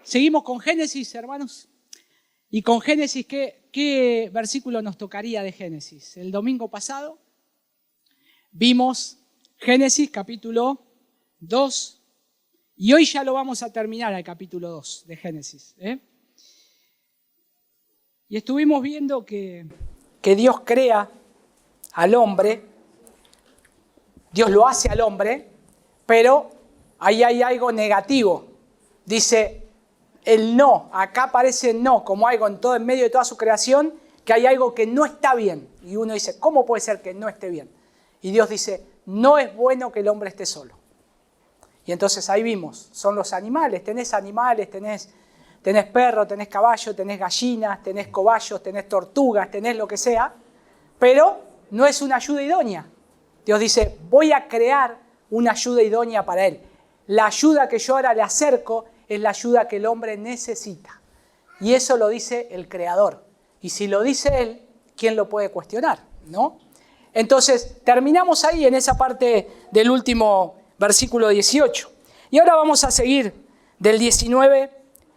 Seguimos con Génesis, hermanos. Y con Génesis, ¿qué versículo nos tocaría de Génesis? El domingo pasado vimos Génesis capítulo 2 y hoy ya lo vamos a terminar al capítulo 2 de Génesis. Y estuvimos viendo que Dios crea al hombre, Dios lo hace al hombre, pero ahí hay algo negativo. Dice el no, acá aparece el no, como algo en medio de toda su creación, que hay algo que no está bien. Y uno dice, ¿cómo puede ser que no esté bien? Y Dios dice, no es bueno que el hombre esté solo. Y entonces ahí vimos, son los animales, tenés perro, tenés caballo, tenés gallinas, tenés cobayos, tenés tortugas, tenés lo que sea, pero no es una ayuda idónea. Dios dice, voy a crear una ayuda idónea para él. La ayuda que yo ahora le acerco es la ayuda que el hombre necesita. Y eso lo dice el Creador. Y si lo dice él, ¿quién lo puede cuestionar? ¿No? Entonces, terminamos ahí en esa parte del último versículo 18. Y ahora vamos a seguir del 19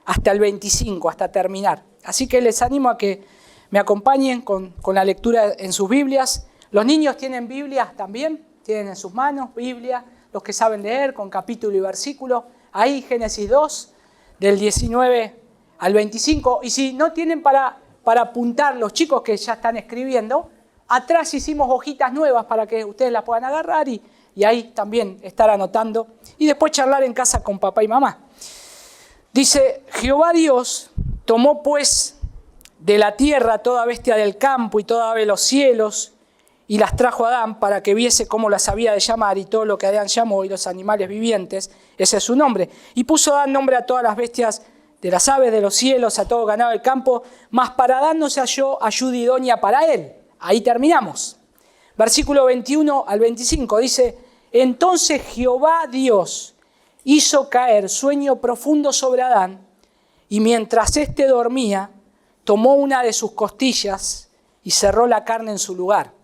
hasta el 25, hasta terminar. Así que les animo a que me acompañen con la lectura en sus Biblias. Los niños tienen Biblias también, tienen en sus manos Biblia, los que saben leer con capítulo y versículo. Ahí Génesis 2, del 19 al 25. Y si no tienen para apuntar los chicos que ya están escribiendo, atrás hicimos hojitas nuevas para que ustedes las puedan agarrar y ahí también estar anotando. Y después charlar en casa con papá y mamá. Dice, Jehová Dios tomó pues de la tierra toda bestia del campo y toda ave de los cielos y las trajo a Adán para que viese cómo las había de llamar y todo lo que Adán llamó y los animales vivientes, ese es su nombre. Y puso Adán nombre a todas las bestias de las aves de los cielos, a todo ganado del campo, mas para Adán no se halló ayuda idónea para él. Ahí terminamos. Versículo 21 al 25 dice, entonces Jehová Dios hizo caer sueño profundo sobre Adán y mientras éste dormía, tomó una de sus costillas y cerró la carne en su lugar.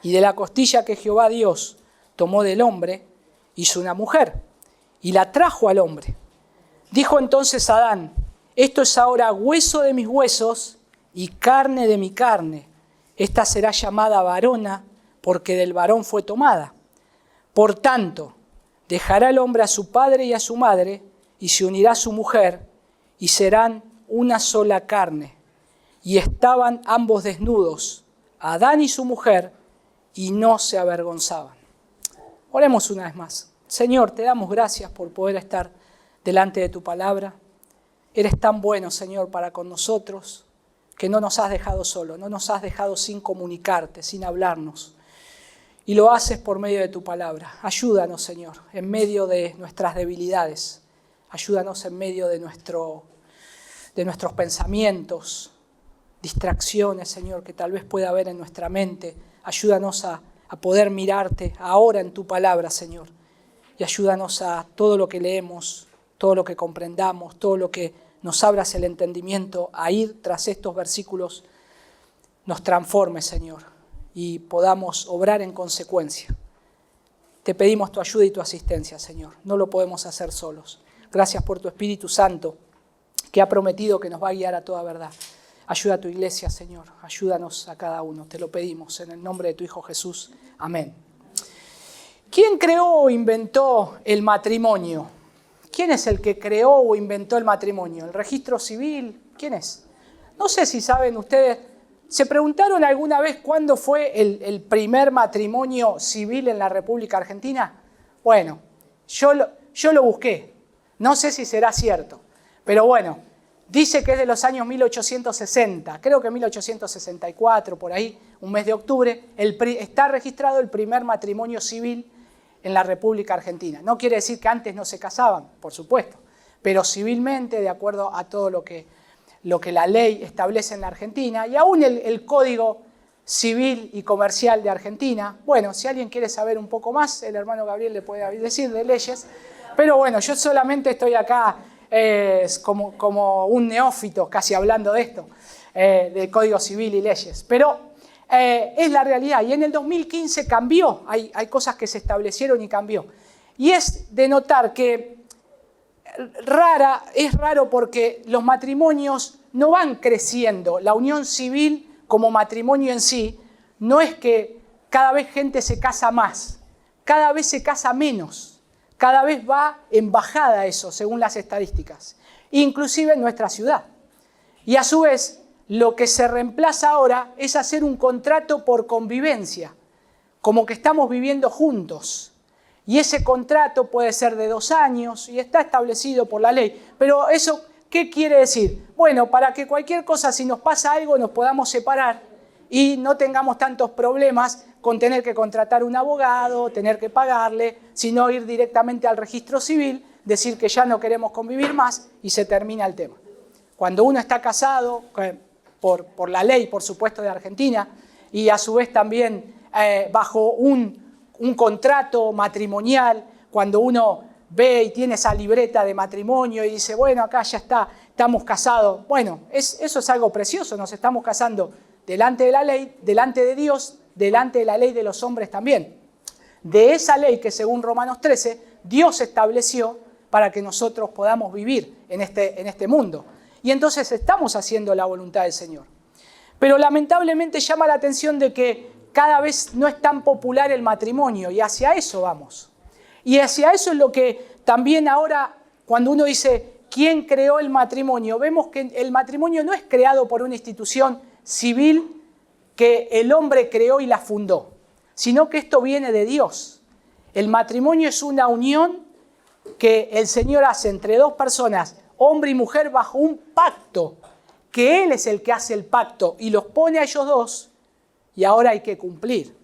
Y de la costilla que Jehová Dios tomó del hombre, hizo una mujer y la trajo al hombre. Dijo entonces Adán, esto es ahora hueso de mis huesos y carne de mi carne. Esta será llamada varona porque del varón fue tomada. Por tanto, dejará el hombre a su padre y a su madre y se unirá a su mujer y serán una sola carne. Y estaban ambos desnudos, Adán y su mujer, y no se avergonzaban. Oremos una vez más. Señor, te damos gracias por poder estar delante de tu palabra. Eres tan bueno, Señor, para con nosotros, que no nos has dejado solo, no nos has dejado sin comunicarte, sin hablarnos. Y lo haces por medio de tu palabra. Ayúdanos, Señor, en medio de nuestras debilidades. Ayúdanos en medio de nuestros pensamientos, distracciones, Señor, que tal vez pueda haber en nuestra mente. Ayúdanos a poder mirarte ahora en tu palabra, Señor. Y ayúdanos a todo lo que leemos, todo lo que comprendamos, todo lo que nos abras el entendimiento, a ir tras estos versículos, nos transforme, Señor, y podamos obrar en consecuencia. Te pedimos tu ayuda y tu asistencia, Señor. No lo podemos hacer solos. Gracias por tu Espíritu Santo, que ha prometido que nos va a guiar a toda verdad. Ayuda a tu iglesia, Señor. Ayúdanos a cada uno. Te lo pedimos en el nombre de tu Hijo Jesús. Amén. ¿Quién creó o inventó el matrimonio? ¿Quién es el que creó o inventó el matrimonio? ¿El registro civil? ¿Quién es? No sé si saben ustedes. ¿Se preguntaron alguna vez cuándo fue el primer matrimonio civil en la República Argentina? Bueno, yo lo busqué. No sé si será cierto. Pero bueno. Dice que es de los años 1860, creo que 1864, por ahí, un mes de octubre, está registrado el primer matrimonio civil en la República Argentina. No quiere decir que antes no se casaban, por supuesto, pero civilmente, de acuerdo a todo lo que la ley establece en la Argentina, y aún el Código Civil y Comercial de Argentina. Bueno, si alguien quiere saber un poco más, el hermano Gabriel le puede decir de leyes, pero bueno, yo solamente estoy acá como un neófito casi hablando de esto, del Código Civil y leyes. Pero es la realidad. Y en el 2015 cambió. Hay cosas que se establecieron y cambió. Y es de notar que es raro porque los matrimonios no van creciendo. La unión civil como matrimonio en sí no es que cada vez gente se casa más, cada vez se casa menos, cada vez va en bajada eso según las estadísticas, inclusive en nuestra ciudad. Y a su vez, lo que se reemplaza ahora es hacer un contrato por convivencia, como que estamos viviendo juntos. Y ese contrato puede ser de 2 años y está establecido por la ley. Pero eso, ¿qué quiere decir? Bueno, para que cualquier cosa, si nos pasa algo, nos podamos separar y no tengamos tantos problemas con tener que contratar un abogado, tener que pagarle, sino ir directamente al registro civil, decir que ya no queremos convivir más y se termina el tema. Cuando uno está casado, por la ley, por supuesto, de Argentina, y a su vez también bajo un contrato matrimonial, cuando uno ve y tiene esa libreta de matrimonio y dice, bueno, acá ya está, estamos casados. Bueno, eso es algo precioso, nos estamos casando delante de la ley, delante de Dios, delante de la ley de los hombres también. De esa ley que según Romanos 13, Dios estableció para que nosotros podamos vivir en este mundo. Y entonces estamos haciendo la voluntad del Señor. Pero lamentablemente llama la atención de que cada vez no es tan popular el matrimonio y hacia eso vamos. Y hacia eso es lo que también ahora, cuando uno dice, ¿quién creó el matrimonio? Vemos que el matrimonio no es creado por una institución civil que el hombre creó y la fundó, sino que esto viene de Dios. El matrimonio es una unión que el Señor hace entre 2 personas, hombre y mujer, bajo un pacto, que Él es el que hace el pacto y los pone a ellos 2, y ahora hay que cumplir.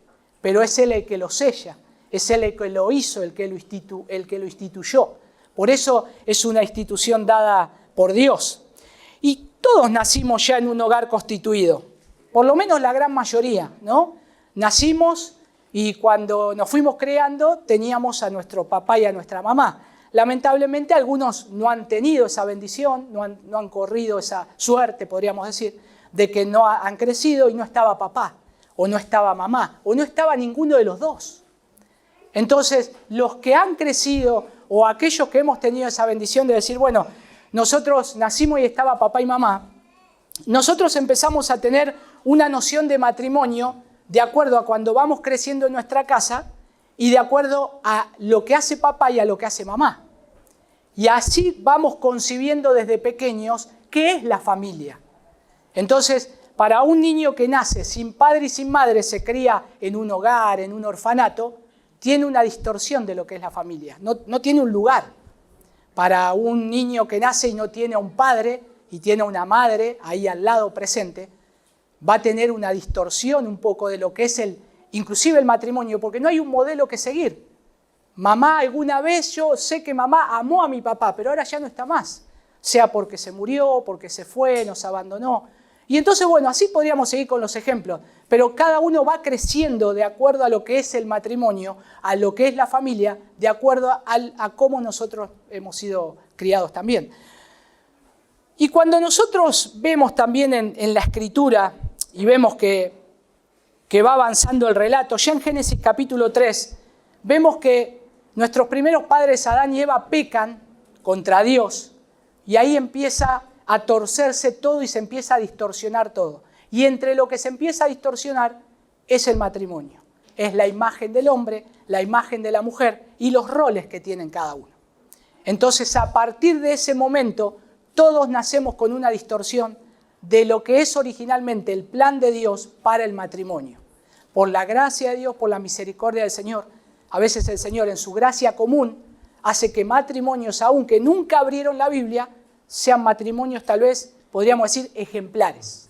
Pero es Él el que lo sella, es Él el que lo hizo, el que lo instituyó. Por eso es una institución dada por Dios. Y todos nacimos ya en un hogar constituido, por lo menos la gran mayoría, ¿no? Nacimos y cuando nos fuimos creando teníamos a nuestro papá y a nuestra mamá. Lamentablemente algunos no han tenido esa bendición, no han corrido esa suerte, podríamos decir, de que no han crecido y no estaba papá, o no estaba mamá, o no estaba ninguno de los 2. Entonces, los que han crecido o aquellos que hemos tenido esa bendición de decir, bueno, nosotros nacimos y estaba papá y mamá, nosotros empezamos a tener una noción de matrimonio de acuerdo a cuando vamos creciendo en nuestra casa y de acuerdo a lo que hace papá y a lo que hace mamá. Y así vamos concibiendo desde pequeños qué es la familia. Entonces, para un niño que nace sin padre y sin madre, se cría en un hogar, en un orfanato, tiene una distorsión de lo que es la familia, no tiene un lugar. Para un niño que nace y no tiene a un padre y tiene a una madre ahí al lado presente, va a tener una distorsión un poco de lo que es inclusive el matrimonio, porque no hay un modelo que seguir. Mamá, alguna vez yo sé que mamá amó a mi papá, pero ahora ya no está más, sea porque se murió, porque se fue, nos abandonó. Y entonces, bueno, así podríamos seguir con los ejemplos, pero cada uno va creciendo de acuerdo a lo que es el matrimonio, a lo que es la familia, de acuerdo a cómo nosotros hemos sido criados también. Y cuando nosotros vemos también en la Escritura y vemos que va avanzando el relato, ya en Génesis capítulo 3, vemos que nuestros primeros padres Adán y Eva pecan contra Dios y ahí empieza a torcerse todo y se empieza a distorsionar todo. Y entre lo que se empieza a distorsionar es el matrimonio. Es la imagen del hombre, la imagen de la mujer y los roles que tienen cada uno. Entonces, a partir de ese momento, todos nacemos con una distorsión de lo que es originalmente el plan de Dios para el matrimonio. Por la gracia de Dios, por la misericordia del Señor, a veces el Señor en su gracia común hace que matrimonios, aunque nunca abrieron la Biblia, sean matrimonios tal vez, podríamos decir, ejemplares.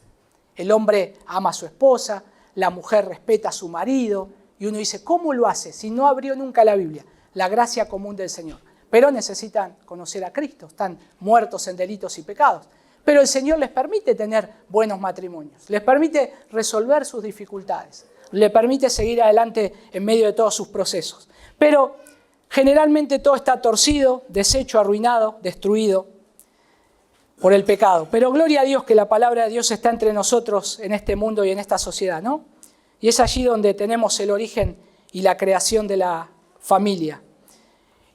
El hombre ama a su esposa, la mujer respeta a su marido, y uno dice, ¿cómo lo hace si no abrió nunca la Biblia? La gracia común del Señor. Pero necesitan conocer a Cristo, están muertos en delitos y pecados. Pero el Señor les permite tener buenos matrimonios, les permite resolver sus dificultades, les permite seguir adelante en medio de todos sus procesos. Pero generalmente todo está torcido, deshecho, arruinado, destruido por el pecado. Pero gloria a Dios que la palabra de Dios está entre nosotros en este mundo y en esta sociedad, ¿no? Y es allí donde tenemos el origen y la creación de la familia.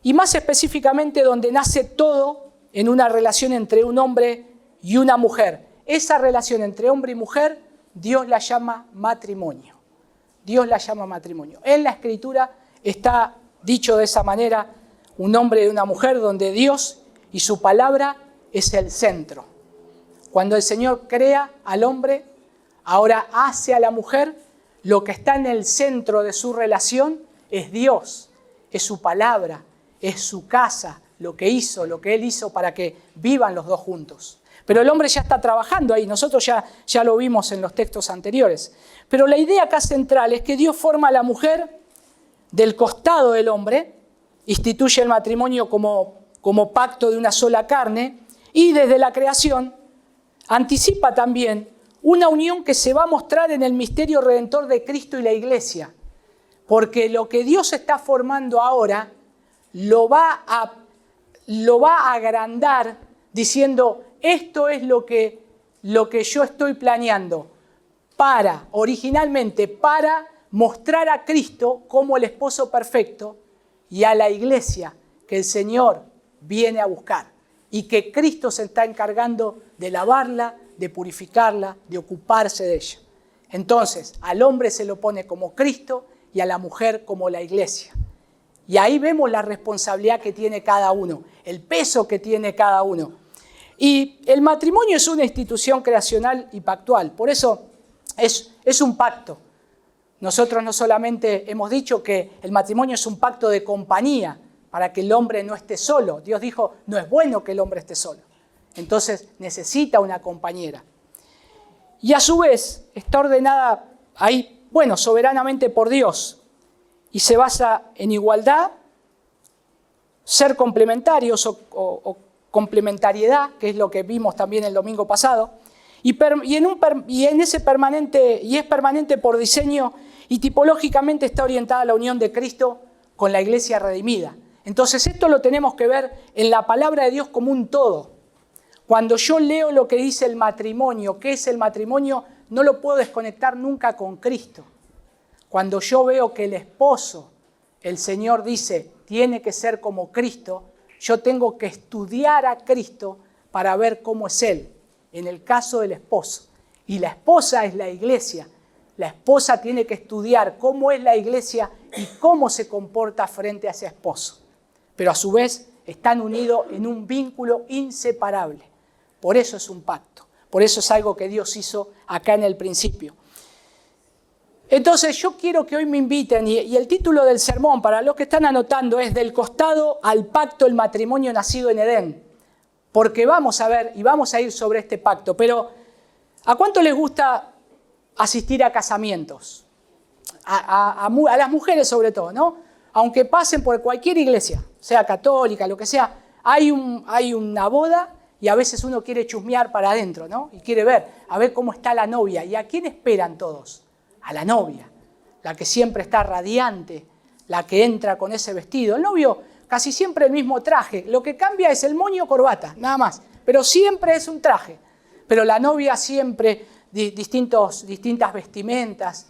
y más específicamente donde nace todo en una relación entre un hombre y una mujer. Esa relación entre hombre y mujer, Dios la llama matrimonio. Dios la llama matrimonio. En la Escritura está dicho de esa manera, un hombre y una mujer, donde Dios y su palabra es el centro. Cuando el Señor crea al hombre, ahora hace a la mujer, lo que está en el centro de su relación es Dios, es su palabra, es su casa, lo que Él hizo para que vivan los dos juntos. Pero el hombre ya está trabajando ahí, nosotros ya lo vimos en los textos anteriores. Pero la idea acá central es que Dios forma a la mujer del costado del hombre, instituye el matrimonio como pacto de una sola carne, y desde la creación anticipa también una unión que se va a mostrar en el misterio redentor de Cristo y la Iglesia. Porque lo que Dios está formando ahora lo va a agrandar diciendo, esto es lo que yo estoy planeando originalmente para mostrar a Cristo como el esposo perfecto y a la Iglesia que el Señor viene a buscar y que Cristo se está encargando de lavarla, de purificarla, de ocuparse de ella. Entonces, al hombre se lo pone como Cristo y a la mujer como la Iglesia. Y ahí vemos la responsabilidad que tiene cada uno, el peso que tiene cada uno. Y el matrimonio es una institución creacional y pactual, por eso es un pacto. Nosotros no solamente hemos dicho que el matrimonio es un pacto de compañía para que el hombre no esté solo. Dios dijo, no es bueno que el hombre esté solo. Entonces necesita una compañera. Y a su vez está ordenada ahí, soberanamente por Dios. Y se basa en igualdad, ser complementarios o complementariedad, que es lo que vimos también el domingo pasado. Y es permanente por diseño y tipológicamente está orientada a la unión de Cristo con la Iglesia redimida. Entonces esto lo tenemos que ver en la palabra de Dios como un todo. Cuando yo leo lo que dice el matrimonio, ¿qué es el matrimonio? No lo puedo desconectar nunca con Cristo. Cuando yo veo que el esposo, el Señor dice, tiene que ser como Cristo, yo tengo que estudiar a Cristo para ver cómo es Él, en el caso del esposo. Y la esposa es la Iglesia. La esposa tiene que estudiar cómo es la Iglesia y cómo se comporta frente a ese esposo. Pero a su vez están unidos en un vínculo inseparable. Por eso es un pacto. Por eso es algo que Dios hizo acá en el principio. Entonces yo quiero que hoy me inviten, y el título del sermón para los que están anotando es Del costado al pacto, el matrimonio nacido en Edén. Porque vamos a ver y vamos a ir sobre este pacto. Pero ¿a cuánto les gusta asistir a casamientos? A las mujeres sobre todo, ¿no? Aunque pasen por cualquier iglesia, sea católica, lo que sea, hay una boda y a veces uno quiere chusmear para adentro, ¿no? Y quiere ver, a ver cómo está la novia. ¿Y a quién esperan todos? A la novia, la que siempre está radiante, la que entra con ese vestido. El novio casi siempre el mismo traje, lo que cambia es el moño o corbata, nada más, pero siempre es un traje. Pero la novia siempre distintas vestimentas.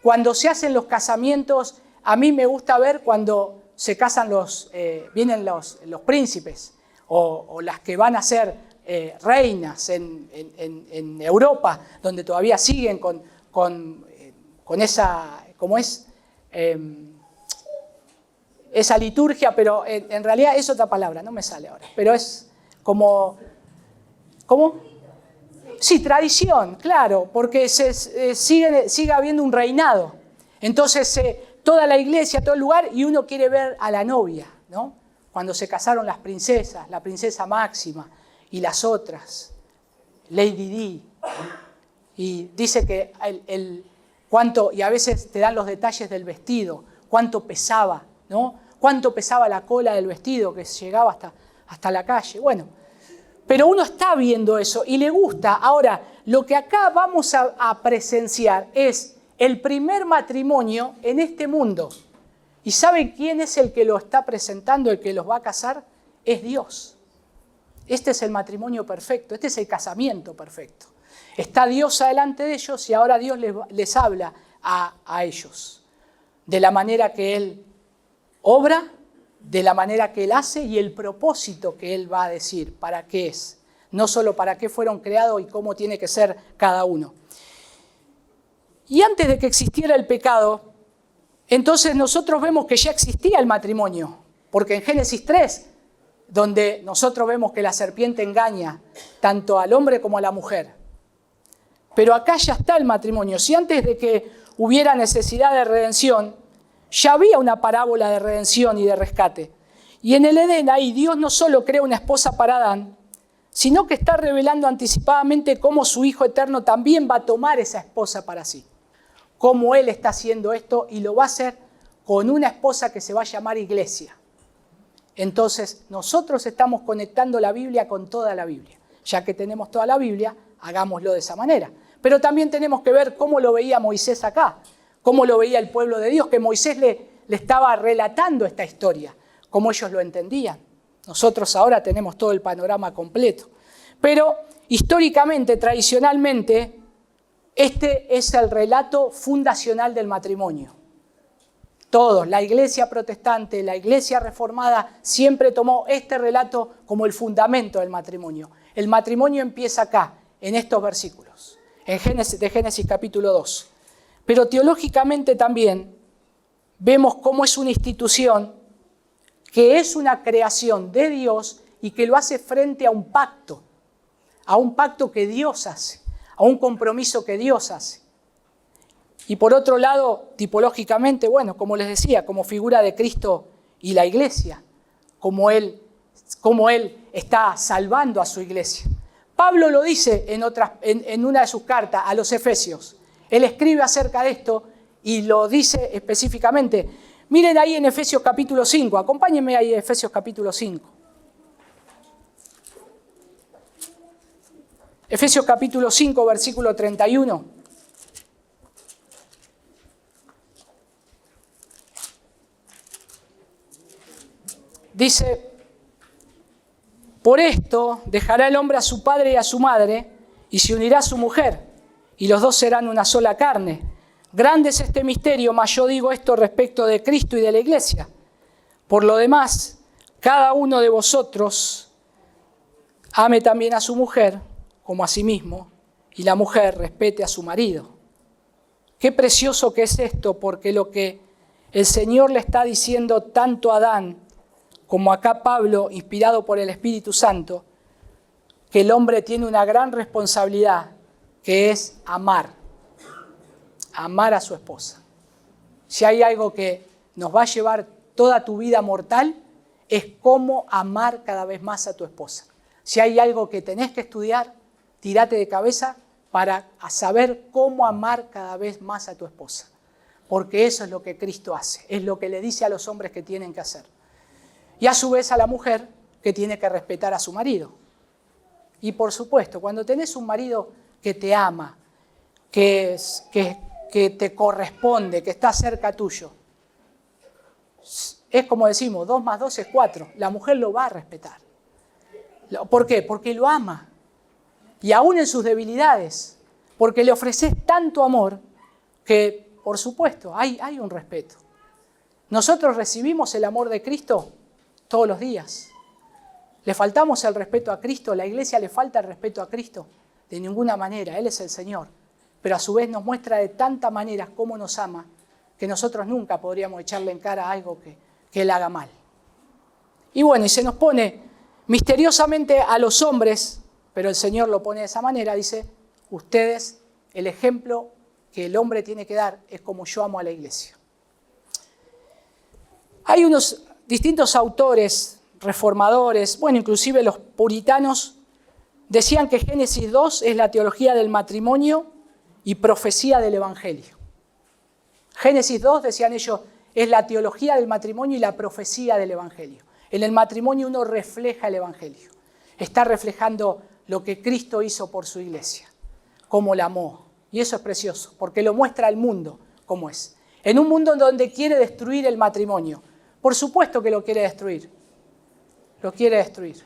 Cuando se hacen los casamientos, a mí me gusta ver cuando se casan vienen los príncipes o las que van a ser reinas en Europa, donde todavía siguen con esa, ¿cómo es? Esa liturgia, pero en realidad es otra palabra, no me sale ahora, pero es como, ¿cómo? Sí, tradición, claro, porque sigue habiendo un reinado. Entonces toda la iglesia, todo el lugar, y uno quiere ver a la novia, ¿no? Cuando se casaron las princesas, la princesa Máxima y las otras, Lady Di, y dice que cuánto, y a veces te dan los detalles del vestido, cuánto pesaba, ¿no? Cuánto pesaba la cola del vestido que llegaba hasta la calle. Bueno, pero uno está viendo eso y le gusta. Ahora, lo que acá vamos a presenciar es el primer matrimonio en este mundo. ¿Y saben quién es el que lo está presentando, el que los va a casar? Es Dios. Este es el matrimonio perfecto, este es el casamiento perfecto. Está Dios delante de ellos y ahora Dios les habla a ellos de la manera que Él obra de la manera que Él hace y el propósito que Él va a decir, para qué es. No solo para qué fueron creados y cómo tiene que ser cada uno. Y antes de que existiera el pecado, entonces nosotros vemos que ya existía el matrimonio, porque en Génesis 3, donde nosotros vemos que la serpiente engaña tanto al hombre como a la mujer. Pero acá ya está el matrimonio. Si antes de que hubiera necesidad de redención, ya había una parábola de redención y de rescate. Y en el Edén ahí Dios no solo crea una esposa para Adán, sino que está revelando anticipadamente cómo su Hijo Eterno también va a tomar esa esposa para sí. Cómo Él está haciendo esto y lo va a hacer con una esposa que se va a llamar Iglesia. Entonces, nosotros estamos conectando la Biblia con toda la Biblia. Ya que tenemos toda la Biblia, hagámoslo de esa manera. Pero también tenemos que ver cómo lo veía Moisés acá, cómo lo veía el pueblo de Dios, que Moisés le estaba relatando esta historia, cómo ellos lo entendían. Nosotros ahora tenemos todo el panorama completo. Pero históricamente, tradicionalmente, este es el relato fundacional del matrimonio. Todos, la iglesia protestante, la iglesia reformada, siempre tomó este relato como el fundamento del matrimonio. El matrimonio empieza acá, en estos versículos, de Génesis capítulo 2. Pero teológicamente también vemos cómo es una institución que es una creación de Dios y que lo hace frente a un pacto que Dios hace, a un compromiso que Dios hace. Y por otro lado, tipológicamente, bueno, como les decía, como figura de Cristo y la iglesia, como Él está salvando a su iglesia. Pablo lo dice en una de sus cartas a los Efesios. Él escribe acerca de esto y lo dice específicamente. Miren ahí en Efesios capítulo 5, acompáñenme ahí en Efesios capítulo 5. Efesios capítulo 5, versículo 31. Dice, por esto dejará el hombre a su padre y a su madre y se unirá a su mujer y los dos serán una sola carne. Grande es este misterio, mas yo digo esto respecto de Cristo y de la iglesia. Por lo demás, cada uno de vosotros ame también a su mujer como a sí mismo y la mujer respete a su marido. Qué precioso que es esto, porque lo que el Señor le está diciendo tanto a Adán como acá Pablo, inspirado por el Espíritu Santo, que el hombre tiene una gran responsabilidad, que es amar a su esposa. Si hay algo que nos va a llevar toda tu vida mortal, es cómo amar cada vez más a tu esposa. Si hay algo que tenés que estudiar, tírate de cabeza para saber cómo amar cada vez más a tu esposa. Porque eso es lo que Cristo hace, es lo que le dice a los hombres que tienen que hacer. Y a su vez a la mujer que tiene que respetar a su marido. Y por supuesto, cuando tenés un marido que te ama, que te corresponde, que está cerca tuyo, es como decimos, 2 más 2 es 4. La mujer lo va a respetar. ¿Por qué? Porque lo ama. Y aún en sus debilidades, porque le ofreces tanto amor que, por supuesto, hay un respeto. Nosotros recibimos el amor de Cristo todos los días. ¿Le faltamos el respeto a Cristo? ¿La iglesia le falta el respeto a Cristo? De ninguna manera, Él es el Señor. Pero a su vez nos muestra de tantas maneras cómo nos ama, que nosotros nunca podríamos echarle en cara algo que Él haga mal. Y bueno, y se nos pone misteriosamente a los hombres, pero el Señor lo pone de esa manera, dice, ustedes, el ejemplo que el hombre tiene que dar es como yo amo a la iglesia. Hay unos distintos autores, reformadores, bueno, inclusive los puritanos, decían que Génesis 2 es la teología del matrimonio y profecía del Evangelio. Génesis 2, decían ellos, es la teología del matrimonio y la profecía del Evangelio. En el matrimonio uno refleja el Evangelio. Está reflejando lo que Cristo hizo por su iglesia, cómo la amó. Y eso es precioso, porque lo muestra al mundo cómo es. En un mundo donde quiere destruir el matrimonio. Por supuesto que lo quiere destruir. Lo quiere destruir.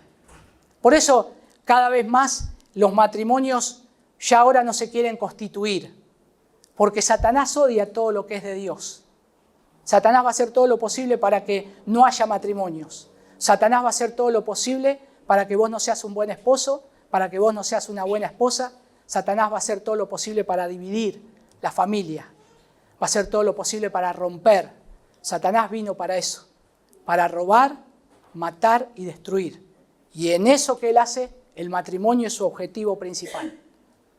Por eso, cada vez más, los matrimonios ya ahora no se quieren constituir. Porque Satanás odia todo lo que es de Dios. Satanás va a hacer todo lo posible para que no haya matrimonios. Satanás va a hacer todo lo posible para que vos no seas un buen esposo, para que vos no seas una buena esposa. Satanás va a hacer todo lo posible para dividir la familia. Va a hacer todo lo posible para romper. Satanás vino para eso, para robar, matar y destruir. Y en eso que él hace, el matrimonio es su objetivo principal.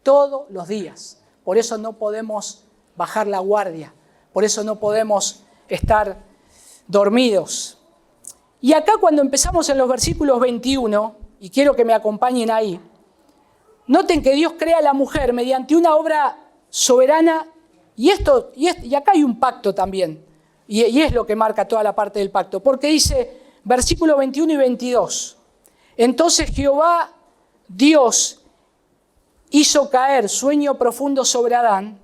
Todos los días. Por eso no podemos bajar la guardia. Por eso no podemos estar dormidos. Y acá cuando empezamos en los versículos 21, y quiero que me acompañen ahí, noten que Dios crea a la mujer mediante una obra soberana, y acá hay un pacto también, y es lo que marca toda la parte del pacto, porque dice, versículos 21 y 22, entonces Jehová Dios hizo caer sueño profundo sobre Adán,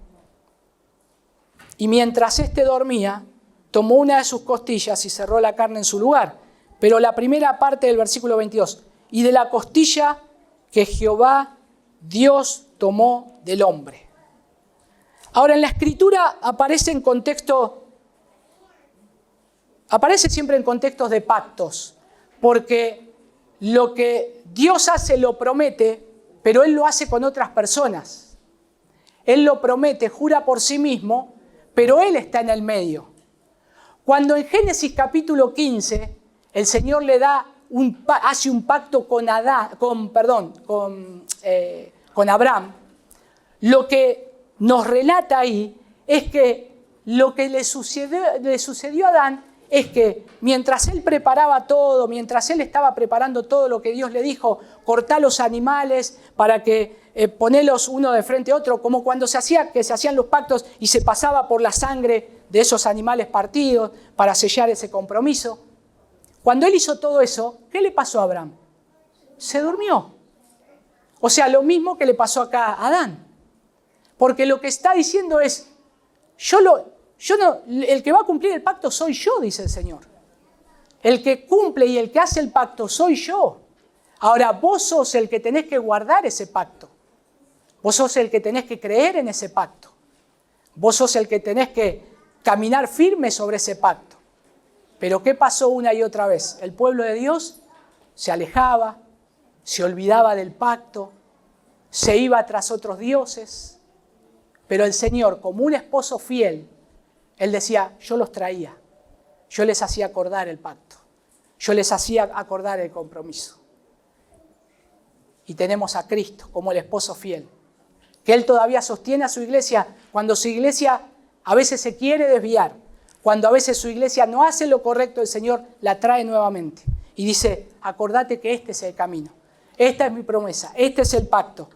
y mientras éste dormía, tomó una de sus costillas y cerró la carne en su lugar. Pero la primera parte del versículo 22, y de la costilla que Jehová Dios tomó del hombre. Ahora, en la Escritura aparece siempre en contextos de pactos, porque lo que Dios hace lo promete, pero Él lo hace con otras personas. Él lo promete, jura por sí mismo, pero Él está en el medio. Cuando en Génesis capítulo 15 el Señor hace un pacto con Abraham, lo que nos relata ahí es que lo que le sucedió a Adán es que mientras él preparaba todo, mientras él estaba preparando todo lo que Dios le dijo, cortá los animales para que ponerlos uno de frente a otro, como cuando se hacían los pactos y se pasaba por la sangre de esos animales partidos para sellar ese compromiso. Cuando él hizo todo eso, ¿qué le pasó a Abraham? Se durmió. O sea, lo mismo que le pasó acá a Adán. Porque lo que está diciendo es, el que va a cumplir el pacto soy yo, dice el Señor. El que cumple y el que hace el pacto soy yo. Ahora, vos sos el que tenés que guardar ese pacto. Vos sos el que tenés que creer en ese pacto. Vos sos el que tenés que caminar firme sobre ese pacto. Pero ¿qué pasó una y otra vez? El pueblo de Dios se alejaba, se olvidaba del pacto, se iba tras otros dioses. Pero el Señor, como un esposo fiel, Él decía, yo los traía, yo les hacía acordar el pacto, yo les hacía acordar el compromiso. Y tenemos a Cristo como el esposo fiel, que Él todavía sostiene a su iglesia cuando su iglesia a veces se quiere desviar, cuando a veces su iglesia no hace lo correcto, el Señor la trae nuevamente y dice, acordate que este es el camino, esta es mi promesa, este es el pacto.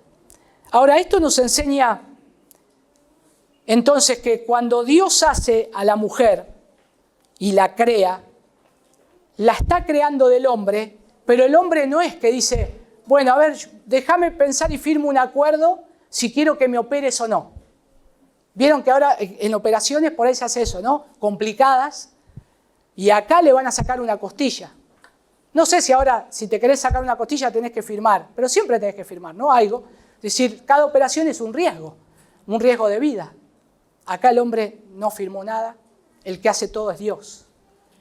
Ahora, esto nos enseña entonces que cuando Dios hace a la mujer y la crea, la está creando del hombre, pero el hombre no es que dice, bueno, a ver, déjame pensar y firmo un acuerdo si quiero que me operes o no. Vieron que ahora en operaciones por ahí se hace eso, ¿no? Complicadas, y acá le van a sacar una costilla. No sé si ahora, si te querés sacar una costilla tenés que firmar, pero siempre tenés que firmar, ¿no? Algo. Es decir, cada operación es un riesgo de vida. Acá el hombre no firmó nada, el que hace todo es Dios.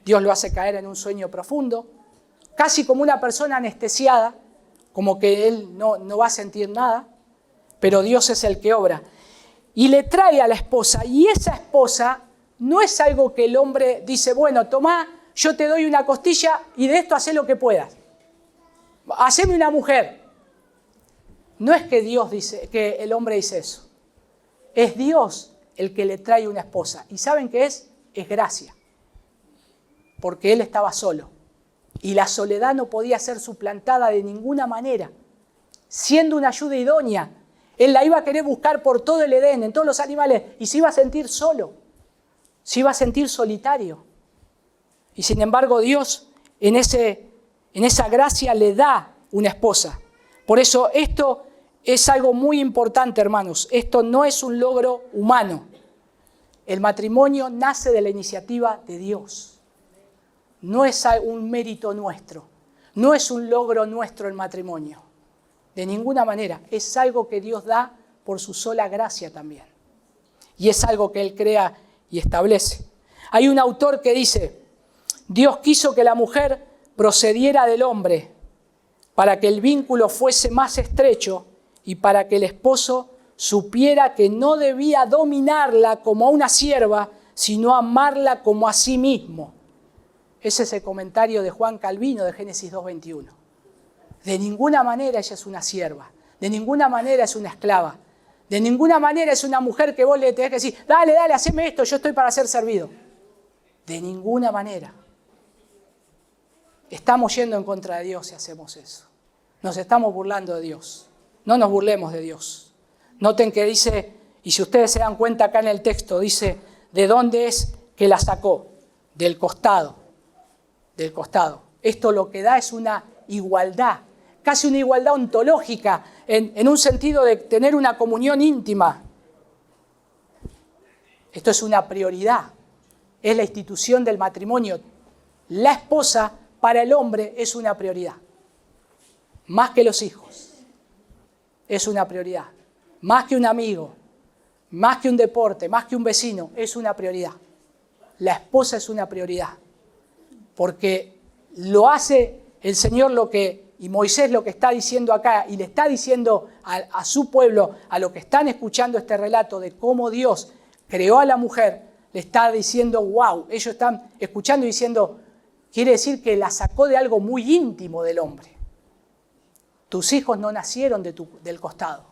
Dios lo hace caer en un sueño profundo, casi como una persona anestesiada, como que él no va a sentir nada, pero Dios es el que obra. Y le trae a la esposa, y esa esposa no es algo que el hombre dice, bueno, tomá, yo te doy una costilla y de esto hacé lo que puedas. Haceme una mujer. No es que Dios dice, que el hombre dice eso. Es Dios el que le trae una esposa. ¿Y saben qué es? Es gracia. Porque él estaba solo. Y la soledad no podía ser suplantada de ninguna manera. Siendo una ayuda idónea, él la iba a querer buscar por todo el Edén, en todos los animales, y se iba a sentir solo. Se iba a sentir solitario. Y sin embargo Dios en esa gracia le da una esposa. Por eso esto es algo muy importante, hermanos. Esto no es un logro humano. El matrimonio nace de la iniciativa de Dios. No es un mérito nuestro. No es un logro nuestro el matrimonio. De ninguna manera. Es algo que Dios da por su sola gracia también. Y es algo que Él crea y establece. Hay un autor que dice, Dios quiso que la mujer procediera del hombre para que el vínculo fuese más estrecho y para que el esposo supiera que no debía dominarla como a una sierva, sino amarla como a sí mismo. Ese es el comentario de Juan Calvino de Génesis 2:21. De ninguna manera ella es una sierva, de ninguna manera es una esclava, de ninguna manera es una mujer que vos le tenés que decir, dale, haceme esto, yo estoy para ser servido. De ninguna manera. Estamos yendo en contra de Dios si hacemos eso. Nos estamos burlando de Dios. No nos burlemos de Dios. Noten que dice, y si ustedes se dan cuenta acá en el texto, dice, ¿de dónde es que la sacó? Del costado. Del costado. Esto lo que da es una igualdad, casi una igualdad ontológica, en un sentido de tener una comunión íntima. Esto es una prioridad. Es la institución del matrimonio. La esposa para el hombre es una prioridad. Más que los hijos. Es una prioridad. Más que un amigo, más que un deporte, más que un vecino, es una prioridad. La esposa es una prioridad. Porque lo hace el Señor y Moisés lo que está diciendo acá, y le está diciendo a su pueblo, a los que están escuchando este relato de cómo Dios creó a la mujer, le está diciendo, wow, ellos están escuchando y diciendo, quiere decir que la sacó de algo muy íntimo del hombre. Tus hijos no nacieron del costado.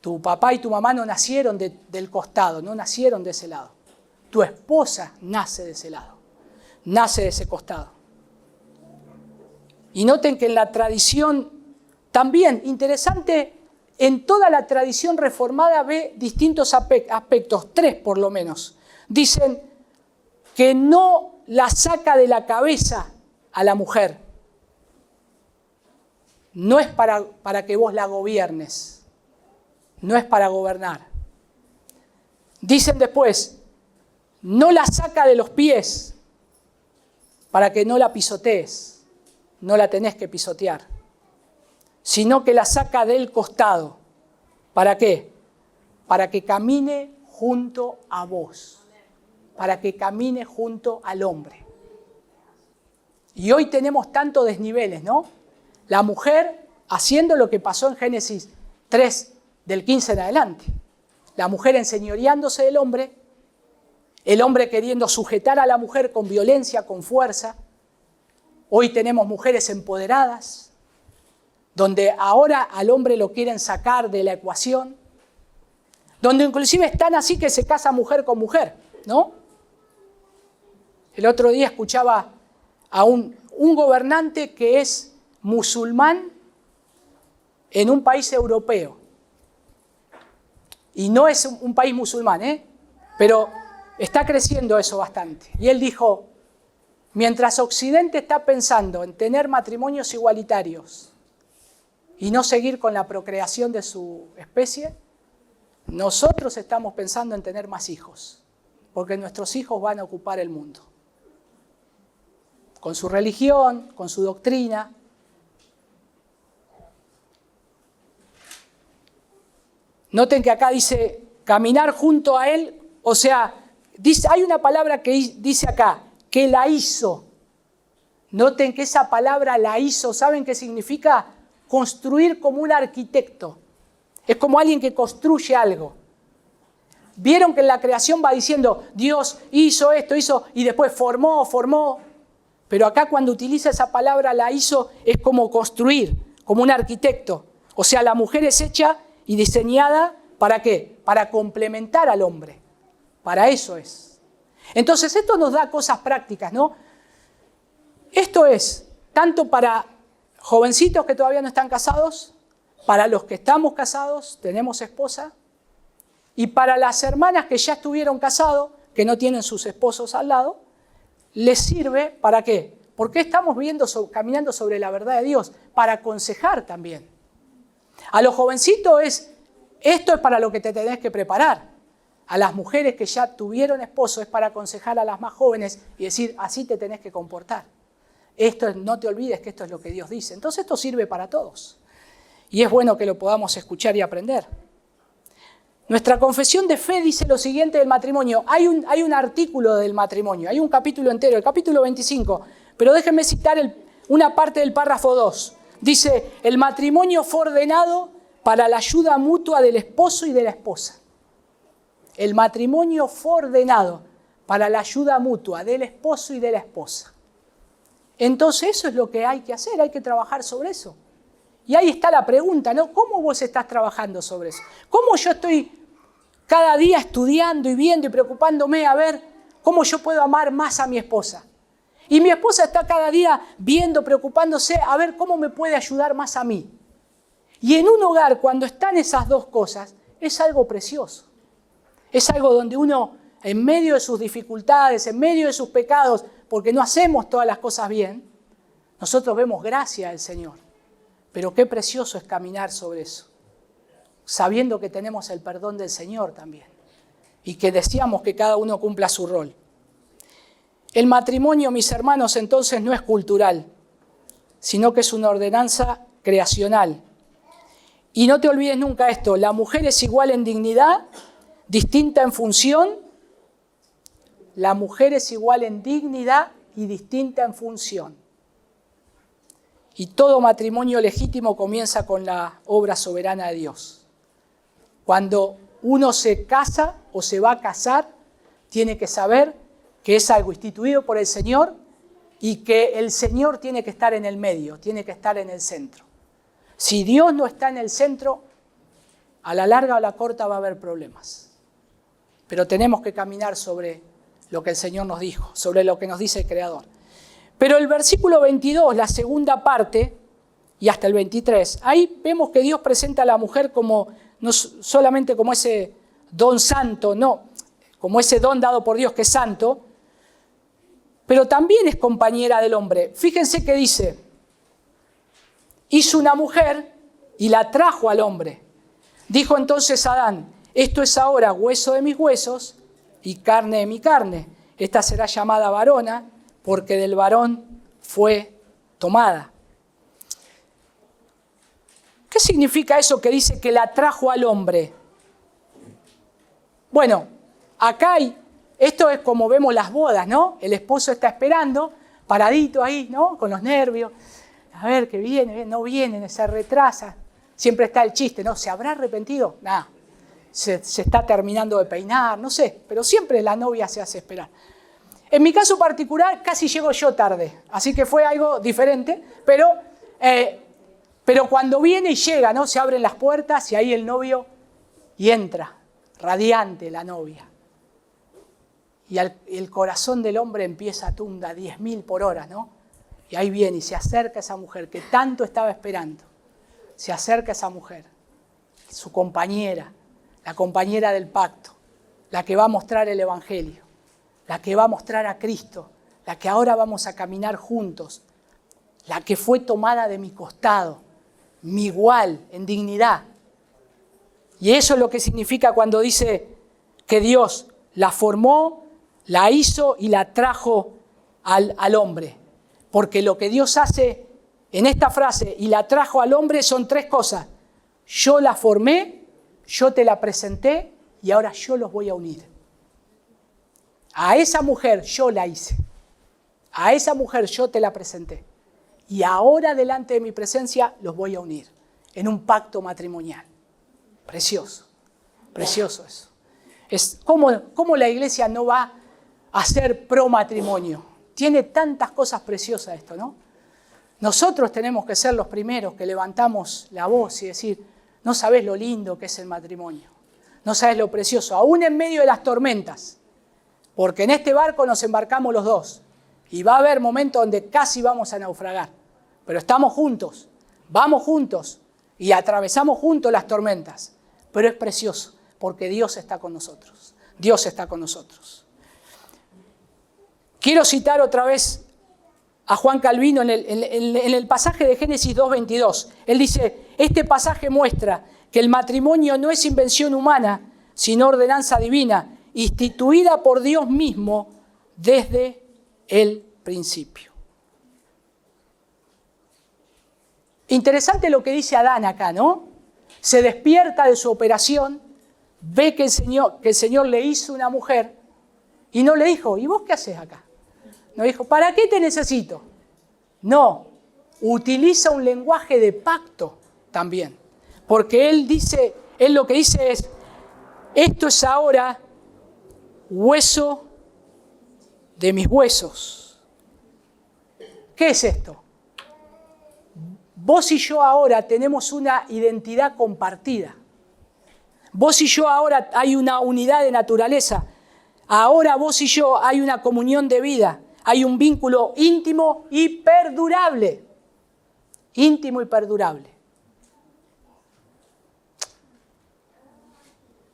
Tu papá y tu mamá no nacieron del costado, no nacieron de ese lado. Tu esposa nace de ese lado, nace de ese costado. Y noten que en la tradición, también interesante, en toda la tradición reformada ve distintos aspectos, 3 por lo menos. Dicen que no la saca de la cabeza a la mujer. No es para que vos la gobiernes, no es para gobernar. Dicen después, no la saca de los pies para que no la pisotees, no la tenés que pisotear, sino que la saca del costado. ¿Para qué? Para que camine junto a vos, para que camine junto al hombre. Y hoy tenemos tantos desniveles, ¿no? La mujer haciendo lo que pasó en Génesis 3, del 15 en adelante. La mujer enseñoreándose del hombre, el hombre queriendo sujetar a la mujer con violencia, con fuerza. Hoy tenemos mujeres empoderadas, donde ahora al hombre lo quieren sacar de la ecuación, donde inclusive están así que se casa mujer con mujer, ¿no? El otro día escuchaba a un gobernante que es musulmán en un país europeo. Y no es un país musulmán, pero está creciendo eso bastante. Y él dijo, mientras Occidente está pensando en tener matrimonios igualitarios y no seguir con la procreación de su especie, nosotros estamos pensando en tener más hijos, porque nuestros hijos van a ocupar el mundo. Con su religión, con su doctrina. Noten que acá dice caminar junto a él, o sea, hay una palabra que dice acá, que la hizo. Noten que esa palabra la hizo, ¿saben qué significa? Construir como un arquitecto. Es como alguien que construye algo. Vieron que en la creación va diciendo, Dios hizo esto, hizo, y después formó. Pero acá cuando utiliza esa palabra la hizo, es como construir, como un arquitecto. O sea, la mujer es hecha y diseñada, ¿para qué? Para complementar al hombre. Para eso es. Entonces esto nos da cosas prácticas, ¿no? Esto es tanto para jovencitos que todavía no están casados, para los que estamos casados, tenemos esposa, y para las hermanas que ya estuvieron casados, que no tienen sus esposos al lado, les sirve, ¿para qué? Porque estamos caminando sobre la verdad de Dios, para aconsejar también. A los jovencitos esto es para lo que te tenés que preparar. A las mujeres que ya tuvieron esposo es para aconsejar a las más jóvenes y decir, así te tenés que comportar. No te olvides que esto es lo que Dios dice. Entonces esto sirve para todos. Y es bueno que lo podamos escuchar y aprender. Nuestra confesión de fe dice lo siguiente del matrimonio. Hay un artículo del matrimonio, hay un capítulo entero, el capítulo 25, pero déjenme citar una parte del párrafo 2. Dice, el matrimonio fue ordenado para la ayuda mutua del esposo y de la esposa. El matrimonio fue ordenado para la ayuda mutua del esposo y de la esposa. Entonces eso es lo que hay que hacer, hay que trabajar sobre eso. Y ahí está la pregunta, ¿no? ¿Cómo vos estás trabajando sobre eso? ¿Cómo yo estoy cada día estudiando y viendo y preocupándome a ver cómo yo puedo amar más a mi esposa? Y mi esposa está cada día viendo, preocupándose a ver cómo me puede ayudar más a mí. Y en un hogar, cuando están esas dos cosas, es algo precioso. Es algo donde uno, en medio de sus dificultades, en medio de sus pecados, porque no hacemos todas las cosas bien, nosotros vemos gracia del Señor. Pero qué precioso es caminar sobre eso, sabiendo que tenemos el perdón del Señor también y que deseamos que cada uno cumpla su rol. El matrimonio, mis hermanos, entonces no es cultural, sino que es una ordenanza creacional. Y no te olvides nunca esto, la mujer es igual en dignidad, distinta en función. La mujer es igual en dignidad y distinta en función. Y todo matrimonio legítimo comienza con la obra soberana de Dios. Cuando uno se casa o se va a casar, tiene que saber que es algo instituido por el Señor y que el Señor tiene que estar en el medio, tiene que estar en el centro. Si Dios no está en el centro, a la larga o a la corta va a haber problemas. Pero tenemos que caminar sobre lo que el Señor nos dijo, sobre lo que nos dice el Creador. Pero el versículo 22, la segunda parte, y hasta el 23, ahí vemos que Dios presenta a la mujer como, no solamente como ese don santo, no, como ese don dado por Dios que es santo, pero también es compañera del hombre. Fíjense que dice, hizo una mujer y la trajo al hombre. Dijo entonces Adán, esto es ahora hueso de mis huesos y carne de mi carne. Esta será llamada varona, porque del varón fue tomada. ¿Qué significa eso que dice que la trajo al hombre? Bueno, acá esto es como vemos las bodas, ¿no? El esposo está esperando, paradito ahí, ¿no? Con los nervios. A ver, que viene, no viene, se retrasa. Siempre está el chiste, ¿no? ¿Se habrá arrepentido? Nada. Se está terminando de peinar, no sé, pero siempre la novia se hace esperar. En mi caso particular casi llego yo tarde, así que fue algo diferente, pero cuando viene y llega, ¿no? Se abren las puertas y ahí el novio y entra, radiante la novia. Y el corazón del hombre empieza a tunda 10.000 por hora, ¿no? Y ahí viene y se acerca esa mujer que tanto estaba esperando. Se acerca esa mujer, su compañera, la compañera del pacto, la que va a mostrar el Evangelio, la que va a mostrar a Cristo, la que ahora vamos a caminar juntos, la que fue tomada de mi costado, mi igual en dignidad. Y eso es lo que significa cuando dice que Dios la formó, la hizo y la trajo al hombre. Porque lo que Dios hace en esta frase y la trajo al hombre son tres cosas. Yo la formé, yo te la presenté y ahora yo los voy a unir. A esa mujer yo la hice. A esa mujer yo te la presenté. Y ahora delante de mi presencia los voy a unir en un pacto matrimonial. Precioso, precioso eso. Es como la iglesia no va a ser pro matrimonio. Tiene tantas cosas preciosas esto, ¿no? Nosotros tenemos que ser los primeros que levantamos la voz y decir, no sabés lo lindo que es el matrimonio. No sabés lo precioso, aún en medio de las tormentas. Porque en este barco nos embarcamos los dos. Y va a haber momentos donde casi vamos a naufragar. Pero estamos juntos, vamos juntos y atravesamos juntos las tormentas. Pero es precioso porque Dios está con nosotros. Dios está con nosotros. Quiero citar otra vez a Juan Calvino en el pasaje de Génesis 2:22. Él dice, este pasaje muestra que el matrimonio no es invención humana, sino ordenanza divina, instituida por Dios mismo desde el principio. Interesante lo que dice Adán acá, ¿no? Se despierta de su operación, ve que el Señor le hizo una mujer y no le dijo, ¿y vos qué haces acá? No dijo, ¿para qué te necesito? No, utiliza un lenguaje de pacto también. Porque él lo que dice es, esto es ahora hueso de mis huesos. ¿Qué es esto? Vos y yo ahora tenemos una identidad compartida. Vos y yo ahora hay una unidad de naturaleza. Ahora vos y yo hay una comunión de vida. Hay un vínculo íntimo y perdurable. Íntimo y perdurable.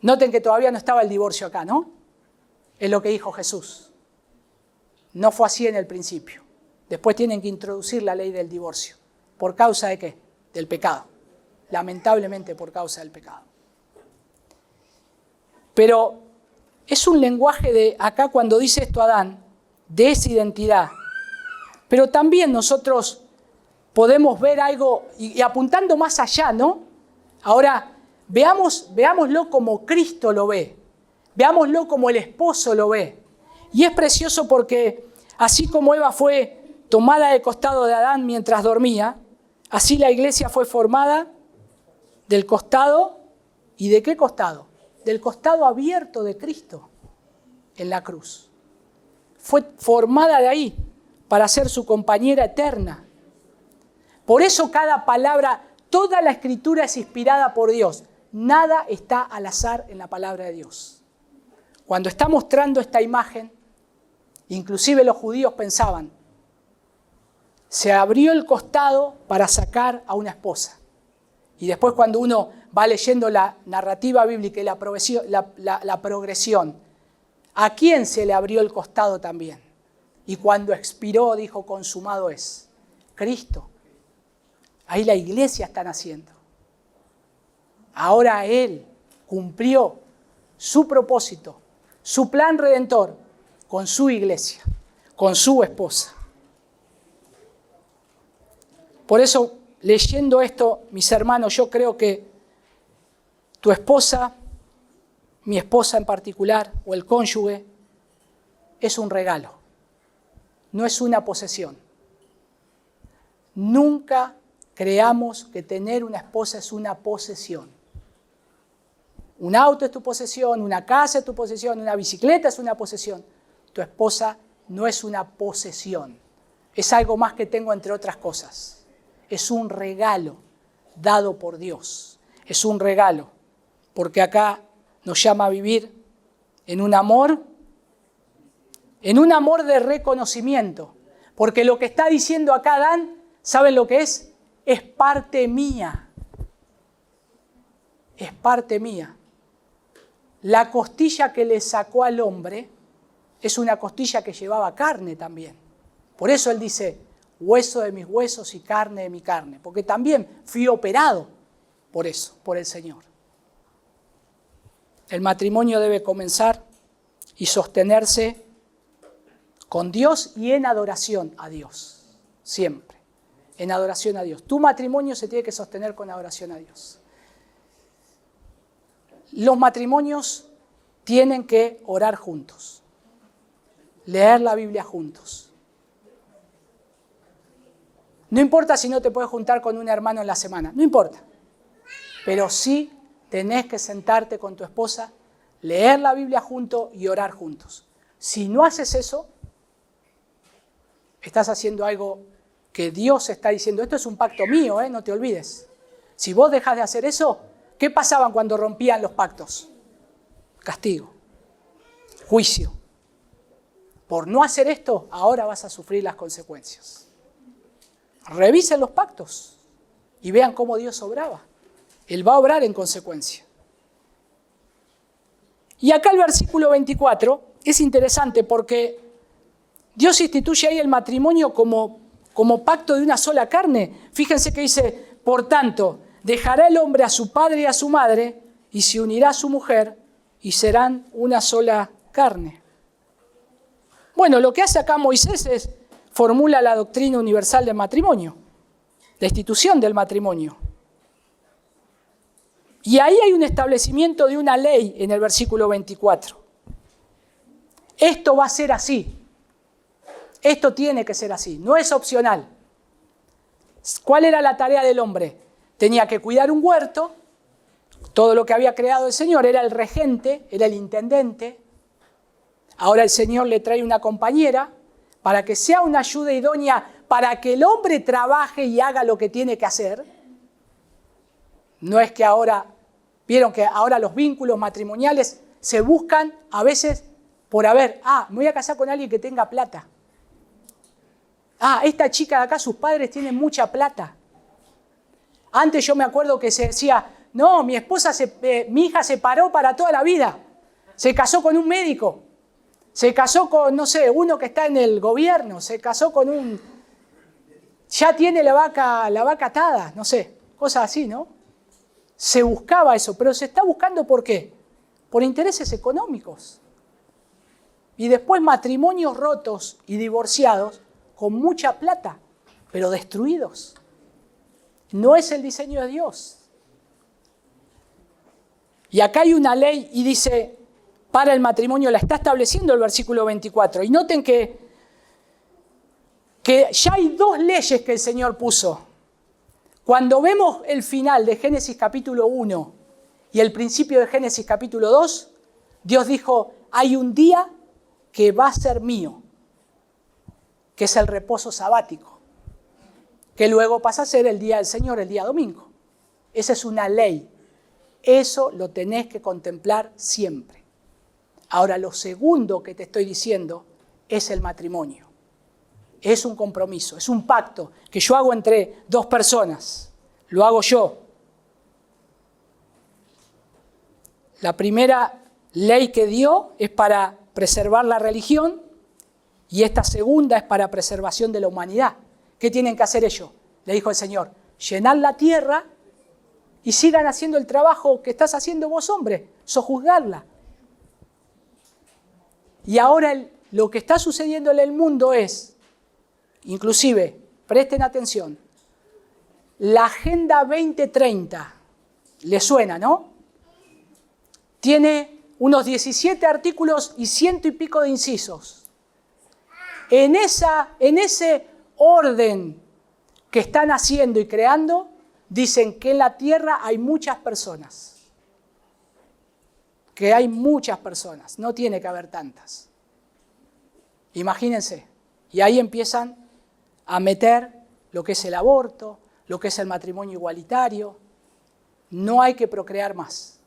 Noten que todavía no estaba el divorcio acá, ¿no? Es lo que dijo Jesús. No fue así en el principio. Después tienen que introducir la ley del divorcio. ¿Por causa de qué? Del pecado. Lamentablemente por causa del pecado. Pero es un lenguaje de, acá cuando dice esto Adán, de esa identidad. Pero también nosotros podemos ver algo, y apuntando más allá, ¿no? Ahora, veámoslo como Cristo lo ve. Veámoslo como el esposo lo ve. Y es precioso porque así como Eva fue tomada del costado de Adán mientras dormía, así la iglesia fue formada del costado. ¿Y de qué costado? Del costado abierto de Cristo en la cruz. Fue formada de ahí para ser su compañera eterna. Por eso cada palabra, toda la escritura es inspirada por Dios. Nada está al azar en la palabra de Dios. Cuando está mostrando esta imagen, inclusive los judíos pensaban, se abrió el costado para sacar a una esposa. Y después cuando uno va leyendo la narrativa bíblica y la progresión, ¿a quién se le abrió el costado también? Y cuando expiró dijo, consumado es. Cristo. Ahí la iglesia está naciendo. Ahora Él cumplió su propósito, su plan redentor con su iglesia, con su esposa. Por eso, leyendo esto, mis hermanos, yo creo que tu esposa, mi esposa en particular, o el cónyuge, es un regalo, no es una posesión. Nunca creamos que tener una esposa es una posesión. Un auto es tu posesión, una casa es tu posesión, una bicicleta es una posesión. Tu esposa no es una posesión, es algo más que tengo entre otras cosas. Es un regalo dado por Dios, es un regalo, porque acá nos llama a vivir en un amor de reconocimiento, porque lo que está diciendo acá Adán, ¿saben lo que es? Es parte mía, es parte mía. La costilla que le sacó al hombre es una costilla que llevaba carne también. Por eso él dice, hueso de mis huesos y carne de mi carne, porque también fui operado por eso, por el Señor. El matrimonio debe comenzar y sostenerse con Dios y en adoración a Dios, siempre, en adoración a Dios. Tu matrimonio se tiene que sostener con adoración a Dios. Los matrimonios tienen que orar juntos, leer la Biblia juntos. No importa si no te puedes juntar con un hermano en la semana, no importa. Pero sí tenés que sentarte con tu esposa, leer la Biblia juntos y orar juntos. Si no haces eso, estás haciendo algo que Dios está diciendo. Esto es un pacto mío, no te olvides. Si vos dejás de hacer eso, ¿qué pasaban cuando rompían los pactos? Castigo, juicio. Por no hacer esto, ahora vas a sufrir las consecuencias. Revisen los pactos y vean cómo Dios obraba. Él va a obrar en consecuencia. Y acá el versículo 24 es interesante porque Dios instituye ahí el matrimonio como pacto de una sola carne. Fíjense que dice, por tanto, dejará el hombre a su padre y a su madre y se unirá a su mujer y serán una sola carne. Bueno, lo que hace acá Moisés es formula la doctrina universal del matrimonio, la institución del matrimonio. Y ahí hay un establecimiento de una ley en el versículo 24. Esto va a ser así. Esto tiene que ser así. No es opcional. ¿Cuál era la tarea del hombre? Tenía que cuidar un huerto. Todo lo que había creado el Señor, era el regente, era el intendente. Ahora el Señor le trae una compañera para que sea una ayuda idónea para que el hombre trabaje y haga lo que tiene que hacer. No es que ahora, vieron que ahora los vínculos matrimoniales se buscan a veces por me voy a casar con alguien que tenga plata. Esta chica de acá, sus padres tienen mucha plata. Antes yo me acuerdo que se decía, no, mi hija se paró para toda la vida. Se casó con un médico. Se casó con, no sé, uno que está en el gobierno. Se casó con ya tiene la vaca atada, no sé, cosas así, ¿no? Se buscaba eso, pero se está buscando ¿por qué? Por intereses económicos. Y después matrimonios rotos y divorciados con mucha plata, pero destruidos. No es el diseño de Dios. Y acá hay una ley y dice, para el matrimonio, la está estableciendo el versículo 24. Y noten que ya hay dos leyes que el Señor puso. Cuando vemos el final de Génesis capítulo 1 y el principio de Génesis capítulo 2, Dios dijo, hay un día que va a ser mío, que es el reposo sabático, que luego pasa a ser el día del Señor, el día domingo. Esa es una ley. Eso lo tenés que contemplar siempre. Ahora, lo segundo que te estoy diciendo es el matrimonio. Es un compromiso, es un pacto que yo hago entre dos personas. Lo hago yo. La primera ley que dio es para preservar la religión y esta segunda es para preservación de la humanidad. ¿Qué tienen que hacer ellos? Le dijo el Señor, llenad la tierra y sigan haciendo el trabajo que estás haciendo vos, hombre, sojuzgarla. Y ahora lo que está sucediendo en el mundo es, inclusive, presten atención, la Agenda 2030, ¿le suena, no? Tiene unos 17 artículos y 100 y pico de incisos. En ese orden que están haciendo y creando, dicen que en la tierra hay muchas personas. Que hay muchas personas, no tiene que haber tantas. Imagínense, y ahí empiezan a meter lo que es el aborto, lo que es el matrimonio igualitario. No hay que procrear más.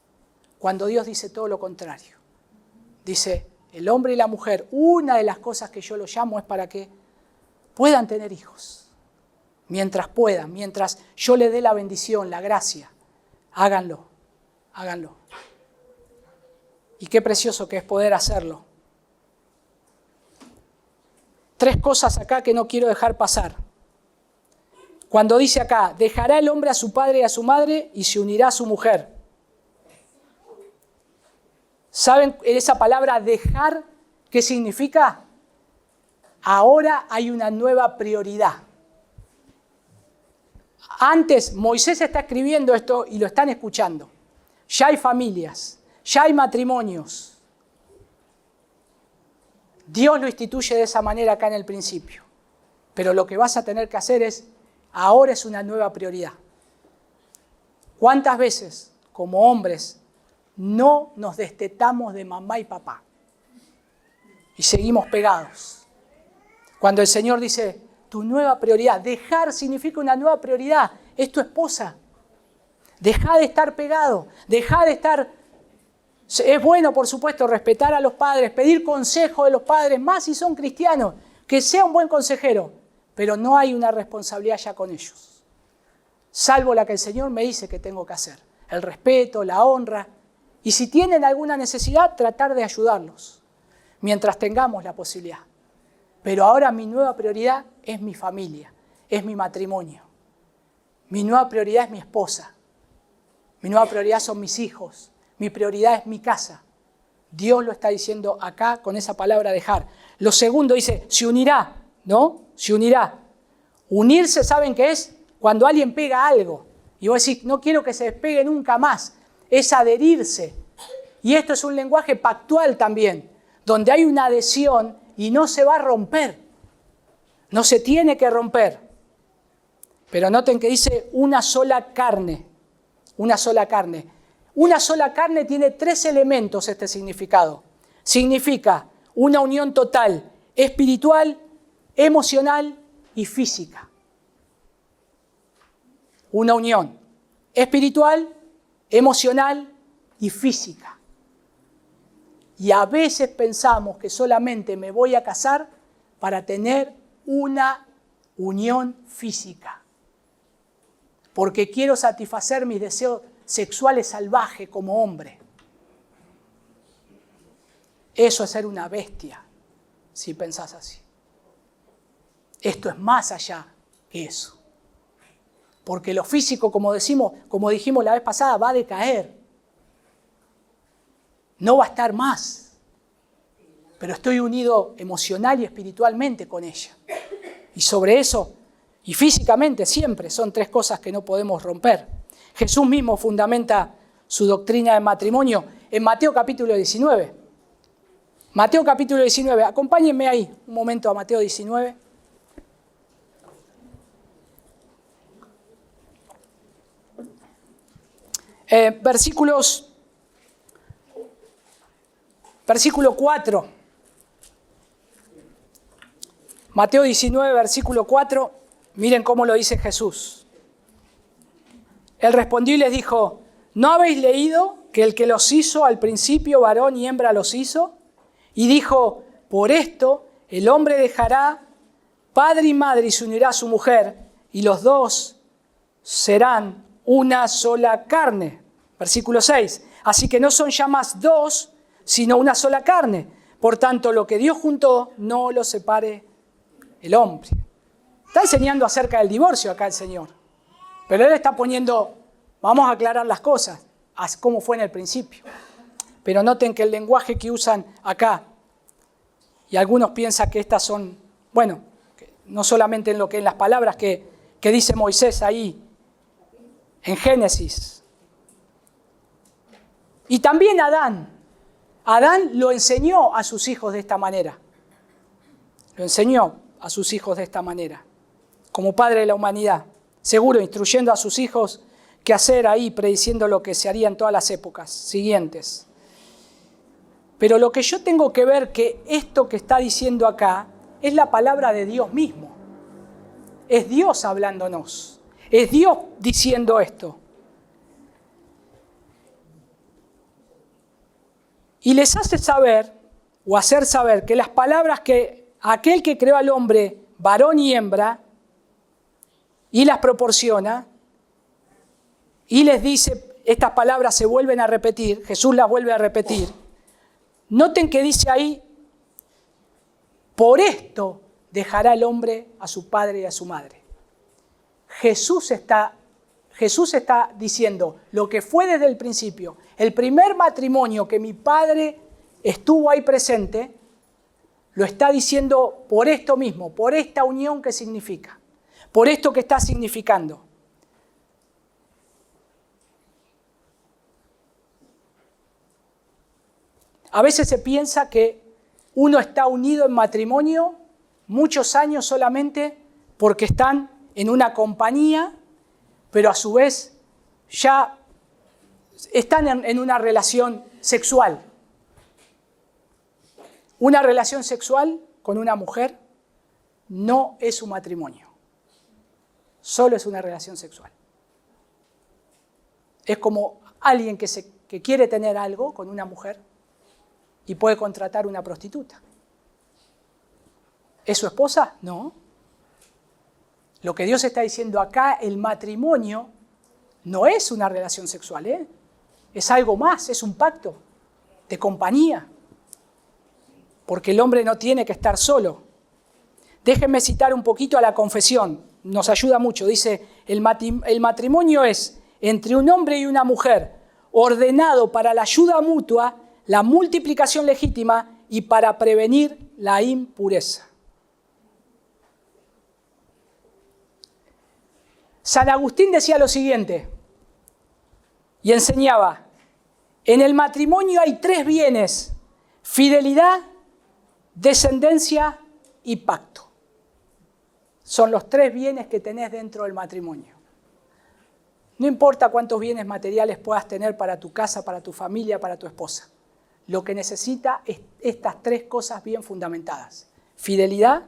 Cuando Dios dice todo lo contrario. Dice, el hombre y la mujer, una de las cosas que yo lo llamo es para que puedan tener hijos. Mientras puedan, mientras yo le dé la bendición, la gracia, háganlo, háganlo. Y qué precioso que es poder hacerlo. 3 cosas acá que no quiero dejar pasar. Cuando dice acá, dejará el hombre a su padre y a su madre y se unirá a su mujer. ¿Saben esa palabra dejar qué significa? Ahora hay una nueva prioridad. Antes Moisés está escribiendo esto y lo están escuchando. Ya hay familias, ya hay matrimonios. Dios lo instituye de esa manera acá en el principio. Pero lo que vas a tener que hacer es, ahora es una nueva prioridad. ¿Cuántas veces, como hombres, no nos destetamos de mamá y papá? Y seguimos pegados. Cuando el Señor dice, tu nueva prioridad, dejar significa una nueva prioridad, es tu esposa. Deja de estar pegado, deja de estar... Es bueno, por supuesto, respetar a los padres, pedir consejo de los padres, más si son cristianos, que sea un buen consejero, pero no hay una responsabilidad ya con ellos, salvo la que el Señor me dice que tengo que hacer, el respeto, la honra, y si tienen alguna necesidad, tratar de ayudarlos, mientras tengamos la posibilidad. Pero ahora mi nueva prioridad es mi familia, es mi matrimonio, mi nueva prioridad es mi esposa, mi nueva prioridad son mis hijos, mi prioridad es mi casa. Dios lo está diciendo acá con esa palabra dejar. Lo segundo dice, se unirá, ¿no? Se unirá. Unirse, ¿saben qué es? Cuando alguien pega algo y vos decís, no quiero que se despegue nunca más, es adherirse. Y esto es un lenguaje pactual también, donde hay una adhesión y no se va a romper. No se tiene que romper. Pero noten que dice una sola carne. Una sola carne. Una sola carne tiene 3 elementos este significado. Significa una unión total, espiritual, emocional y física. Una unión espiritual, emocional y física. Y a veces pensamos que solamente me voy a casar para tener una unión física. Porque quiero satisfacer mis deseos sexuales salvajes como hombre. Eso es ser una bestia, si pensás así. Esto es más allá que eso. Porque lo físico, como dijimos la vez pasada, va a decaer. No va a estar más. Pero estoy unido emocional y espiritualmente con ella. Y sobre eso, y físicamente siempre, son 3 cosas que no podemos romper. Jesús mismo fundamenta su doctrina de matrimonio en Mateo capítulo 19. Mateo capítulo 19, acompáñenme ahí un momento a Mateo 19. Versículo 4. Mateo 19, versículo 4. Miren cómo lo dice Jesús. Él respondió y les dijo: ¿no habéis leído que el que los hizo al principio varón y hembra los hizo? Y dijo: por esto el hombre dejará padre y madre y se unirá a su mujer, y los dos serán una sola carne. Versículo 6. Así que no son ya más 2, sino una sola carne. Por tanto, lo que Dios juntó, no lo separe el hombre. Está enseñando acerca del divorcio acá el Señor. Pero Él está poniendo, vamos a aclarar las cosas, como fue en el principio. Pero noten que el lenguaje que usan acá, y algunos piensan que estas son, bueno, no solamente en lo que en las palabras que dice Moisés ahí, en Génesis. Y también Adán lo enseñó a sus hijos de esta manera. Lo enseñó a sus hijos de esta manera, como padre de la humanidad. Seguro, instruyendo a sus hijos qué hacer ahí, prediciendo lo que se haría en todas las épocas siguientes. Pero lo que yo tengo que ver que esto que está diciendo acá es la palabra de Dios mismo. Es Dios hablándonos. Es Dios diciendo esto. Y les hace saber, o hacer saber, que las palabras que aquel que creó al hombre, varón y hembra, y las proporciona, y les dice, estas palabras se vuelven a repetir, Jesús las vuelve a repetir. Noten que dice ahí: por esto dejará el hombre a su padre y a su madre. Jesús está diciendo lo que fue desde el principio. El primer matrimonio que mi padre estuvo ahí presente, lo está diciendo por esto mismo, por esta unión que significa, por esto que está significando. A veces se piensa que uno está unido en matrimonio muchos años solamente porque están en una compañía, pero a su vez ya están en una relación sexual. Una relación sexual con una mujer no es un matrimonio, solo es una relación sexual. Es como alguien que quiere tener algo con una mujer y puede contratar una prostituta. ¿Es su esposa? No. Lo que Dios está diciendo acá, el matrimonio no es una relación sexual, ¿eh? Es algo más, es un pacto de compañía. Porque el hombre no tiene que estar solo. Déjenme citar un poquito a la confesión, nos ayuda mucho. Dice, el matrimonio es entre un hombre y una mujer, ordenado para la ayuda mutua, la multiplicación legítima y para prevenir la impureza. San Agustín decía lo siguiente, y enseñaba: En el matrimonio hay 3 bienes: fidelidad, descendencia y pacto. Son los 3 bienes que tenés dentro del matrimonio. No importa cuántos bienes materiales puedas tener para tu casa, para tu familia, para tu esposa. Lo que necesita es estas 3 cosas bien fundamentadas: fidelidad,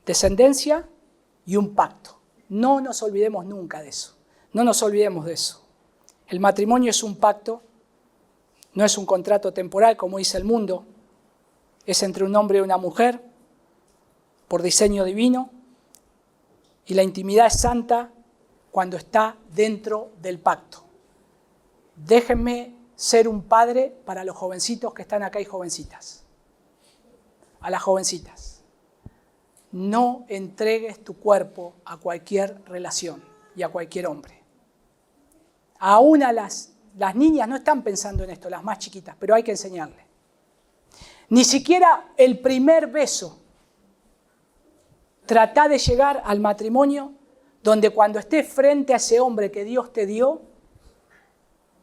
descendencia y un pacto. No nos olvidemos nunca de eso. No nos olvidemos de eso. El matrimonio es un pacto, no es un contrato temporal como dice el mundo. Es entre un hombre y una mujer, por diseño divino, y la intimidad es santa cuando está dentro del pacto. Déjenme ser un padre para los jovencitos que están acá y jovencitas. A las jovencitas. No entregues tu cuerpo a cualquier relación y a cualquier hombre. Aún a las niñas no están pensando en esto, las más chiquitas, pero hay que enseñarles. Ni siquiera el primer beso. Trata de llegar al matrimonio donde cuando estés frente a ese hombre que Dios te dio,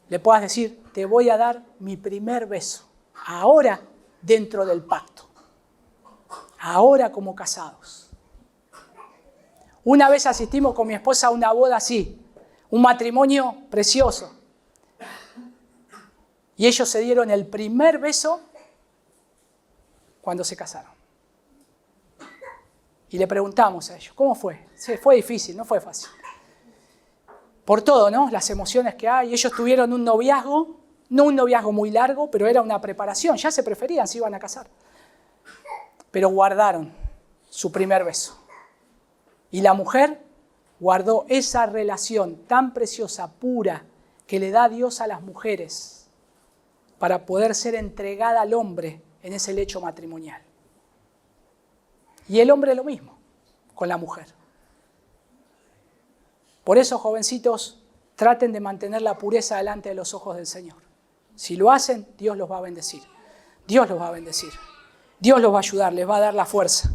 le puedas decir: te voy a dar mi primer beso, ahora dentro del pacto, ahora como casados. Una vez asistimos con mi esposa a una boda así, un matrimonio precioso, y ellos se dieron el primer beso cuando se casaron. Y le preguntamos a ellos: ¿cómo fue? Sí, fue difícil, no fue fácil. Por todo, ¿no? Las emociones que hay. Ellos tuvieron un noviazgo, no un noviazgo muy largo, pero era una preparación. Ya se preferían, se iban a casar. Pero guardaron su primer beso. Y la mujer guardó esa relación tan preciosa, pura, que le da Dios a las mujeres para poder ser entregada al hombre en ese lecho matrimonial. Y el hombre lo mismo con la mujer. Por eso, jovencitos, traten de mantener la pureza delante de los ojos del Señor. Si lo hacen, Dios los va a bendecir. Dios los va a bendecir. Dios los va a ayudar, les va a dar la fuerza.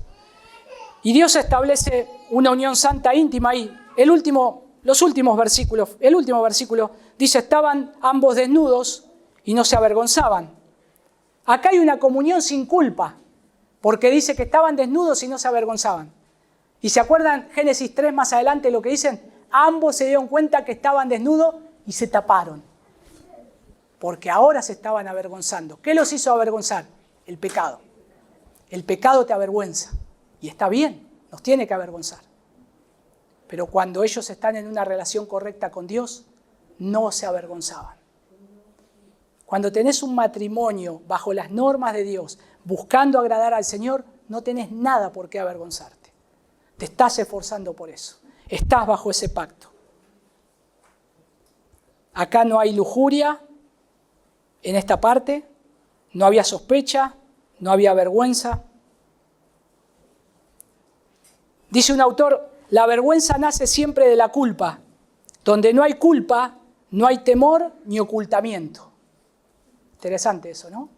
Y Dios establece una unión santa íntima ahí. El último versículo dice: estaban ambos desnudos y no se avergonzaban. Acá hay una comunión sin culpa, porque dice que estaban desnudos y no se avergonzaban. ¿Y se acuerdan Génesis 3 más adelante lo que dicen? Ambos se dieron cuenta que estaban desnudos y se taparon, porque ahora se estaban avergonzando. ¿Qué los hizo avergonzar? El pecado. El pecado te avergüenza, y está bien, nos tiene que avergonzar. Pero cuando ellos están en una relación correcta con Dios, no se avergonzaban. Cuando tenés un matrimonio bajo las normas de Dios, buscando agradar al Señor, no tenés nada por qué avergonzarte. Te estás esforzando por eso. Estás bajo ese pacto. Acá no hay lujuria en esta parte, no había sospecha, no había vergüenza. Dice un autor: la vergüenza nace siempre de la culpa. Donde no hay culpa, no hay temor ni ocultamiento. Interesante eso, ¿no?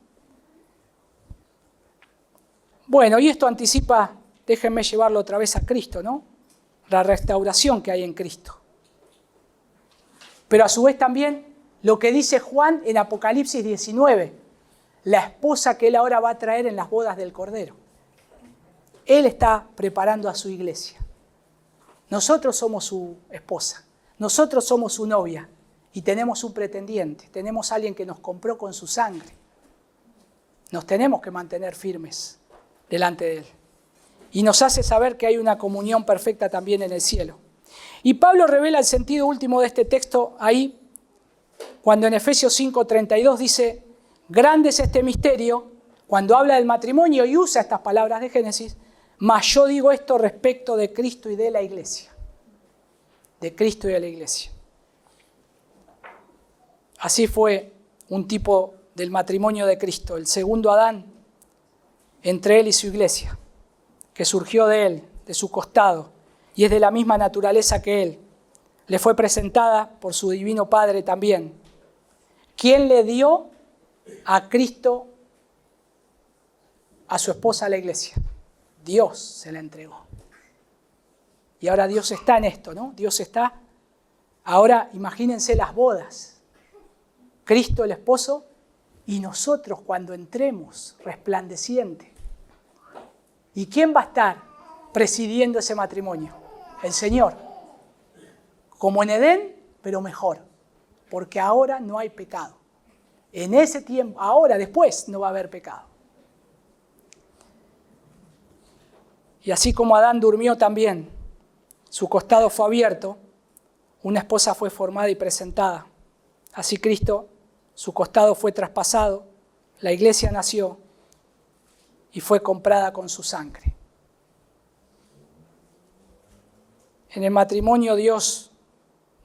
Bueno, y esto anticipa, déjenme llevarlo otra vez a Cristo, ¿no? La restauración que hay en Cristo. Pero a su vez también lo que dice Juan en Apocalipsis 19, la esposa que él ahora va a traer en las bodas del Cordero. Él está preparando a su iglesia. Nosotros somos su esposa, nosotros somos su novia y tenemos un pretendiente, tenemos a alguien que nos compró con su sangre. Nos tenemos que mantener firmes delante de él. Y nos hace saber que hay una comunión perfecta también en el cielo. Y Pablo revela el sentido último de este texto ahí, cuando en Efesios 5:32 dice: grande es este misterio, cuando habla del matrimonio y usa estas palabras de Génesis, mas yo digo esto respecto de Cristo y de la iglesia. De Cristo y de la iglesia. Así fue un tipo del matrimonio de Cristo, el segundo Adán, entre él y su iglesia, que surgió de él, de su costado, y es de la misma naturaleza que él. Le fue presentada por su divino Padre también. ¿Quién le dio a Cristo, a su esposa, a la iglesia? Dios se la entregó. Y ahora Dios está en esto, ¿no? Dios está. Ahora imagínense las bodas. Cristo el esposo y nosotros cuando entremos resplandeciente. ¿Y quién va a estar presidiendo ese matrimonio? El Señor. Como en Edén, pero mejor, porque ahora no hay pecado. En ese tiempo, ahora, después, no va a haber pecado. Y así como Adán durmió también, su costado fue abierto, una esposa fue formada y presentada. Así Cristo, su costado fue traspasado, la iglesia nació y fue comprada con su sangre. En el matrimonio Dios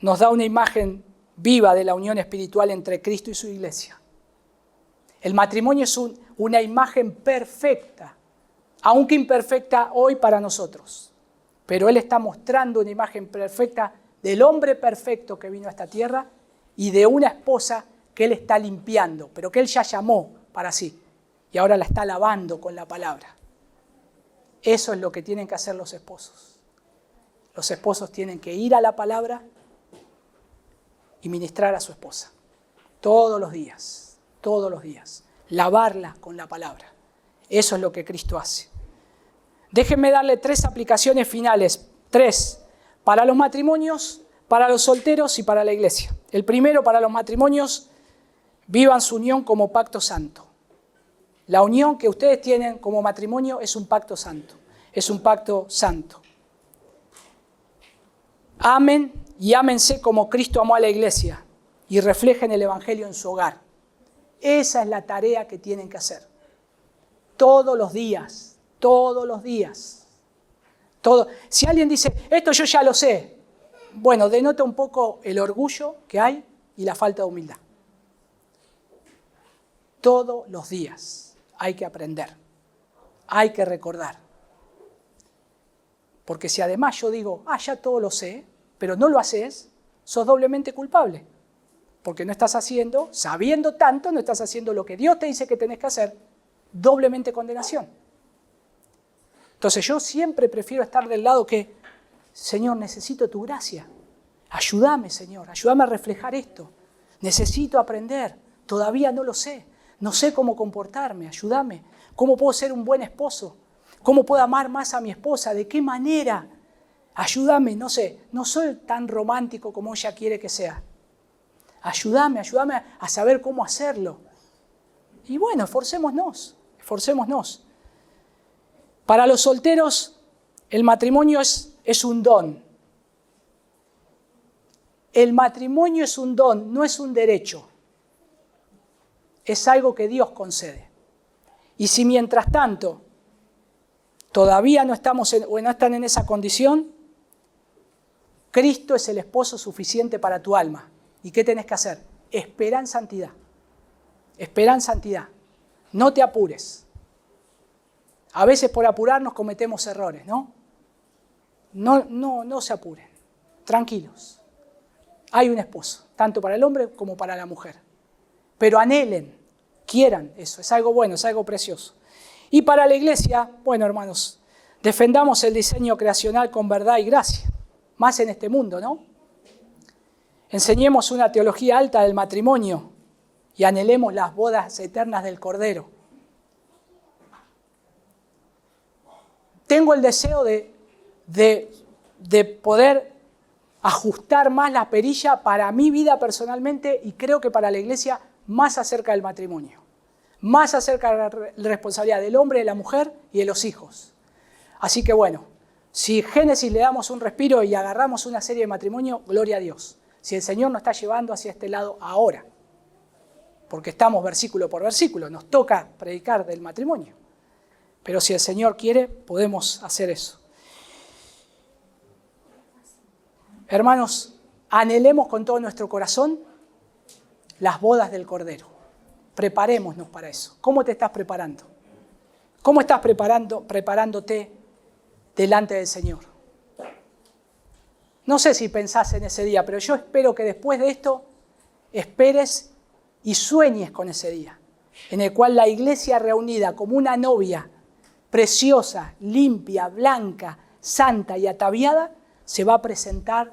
nos da una imagen viva de la unión espiritual entre Cristo y su iglesia. El matrimonio es una imagen perfecta, aunque imperfecta hoy para nosotros. Pero Él está mostrando una imagen perfecta del hombre perfecto que vino a esta tierra y de una esposa que Él está limpiando, pero que Él ya llamó para sí y ahora la está lavando con la palabra. Eso es lo que tienen que hacer los esposos. Los esposos tienen que ir a la palabra y ministrar a su esposa. Todos los días, lavarla con la palabra. Eso es lo que Cristo hace. Déjenme darle 3 aplicaciones finales, 3, para los matrimonios, para los solteros y para la iglesia. El primero, para los matrimonios, vivan su unión como pacto santo. La unión que ustedes tienen como matrimonio es un pacto santo, es un pacto santo. Amen y ámense como Cristo amó a la iglesia y reflejen el evangelio en su hogar. Esa es la tarea que tienen que hacer. Todos los días, todos los días. Si alguien dice, esto yo ya lo sé, bueno, denota un poco el orgullo que hay y la falta de humildad. Todos los días hay que aprender, hay que recordar. Porque si además yo digo, ya todo lo sé, pero no lo haces, sos doblemente culpable. Porque no estás haciendo, sabiendo tanto, no estás haciendo lo que Dios te dice que tenés que hacer, doblemente condenación. Entonces yo siempre prefiero estar del lado que, Señor, necesito tu gracia. Ayúdame, Señor, ayúdame a reflejar esto. Necesito aprender, todavía no lo sé. No sé cómo comportarme, ayúdame. ¿Cómo puedo ser un buen esposo? ¿Cómo puedo amar más a mi esposa? ¿De qué manera? Ayúdame, no sé, no soy tan romántico como ella quiere que sea. Ayúdame a saber cómo hacerlo. Y bueno, esforcémonos. Para los solteros, el matrimonio es un don. El matrimonio es un don, no es un derecho. Es algo que Dios concede. Y si mientras tanto todavía no están en esa condición, Cristo es el esposo suficiente para tu alma. ¿Y qué tenés que hacer? Espera en santidad. Espera en santidad. No te apures. A veces por apurarnos cometemos errores, ¿no? No se apuren. Tranquilos. Hay un esposo, tanto para el hombre como para la mujer. Pero anhelen, quieran eso. Es algo bueno, es algo precioso. Y para la iglesia, bueno, hermanos, defendamos el diseño creacional con verdad y gracia. Más en este mundo, ¿no? Enseñemos una teología alta del matrimonio y anhelemos las bodas eternas del Cordero. Tengo el deseo de poder ajustar más la perilla para mi vida personalmente y creo que para la iglesia más acerca del matrimonio, más acerca de la responsabilidad del hombre, de la mujer y de los hijos. Así que bueno, si Génesis le damos un respiro y agarramos una serie de matrimonio, gloria a Dios. Si el Señor nos está llevando hacia este lado ahora, porque estamos versículo por versículo, nos toca predicar del matrimonio. Pero si el Señor quiere, podemos hacer eso. Hermanos, anhelemos con todo nuestro corazón las bodas del Cordero. Preparémonos para eso. ¿Cómo te estás preparando? ¿Cómo estás preparándote delante del Señor? No sé si pensás en ese día, pero yo espero que después de esto esperes y sueñes con ese día, en el cual la iglesia reunida como una novia preciosa, limpia, blanca, santa y ataviada, se va a presentar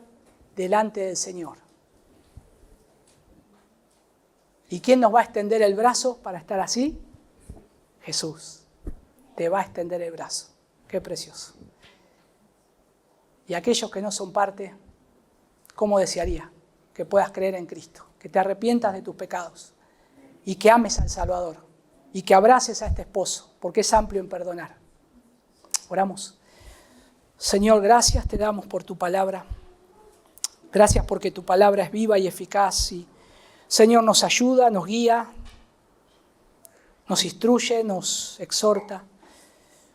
delante del Señor. ¿Y quién nos va a extender el brazo para estar así? Jesús. Te va a extender el brazo. Qué precioso. Y aquellos que no son parte, ¿cómo desearía que puedas creer en Cristo? Que te arrepientas de tus pecados y que ames al Salvador y que abraces a este esposo, porque es amplio en perdonar. Oramos. Señor, gracias te damos por tu palabra. Gracias porque tu palabra es viva y eficaz y, Señor, nos ayuda, nos guía, nos instruye, nos exhorta.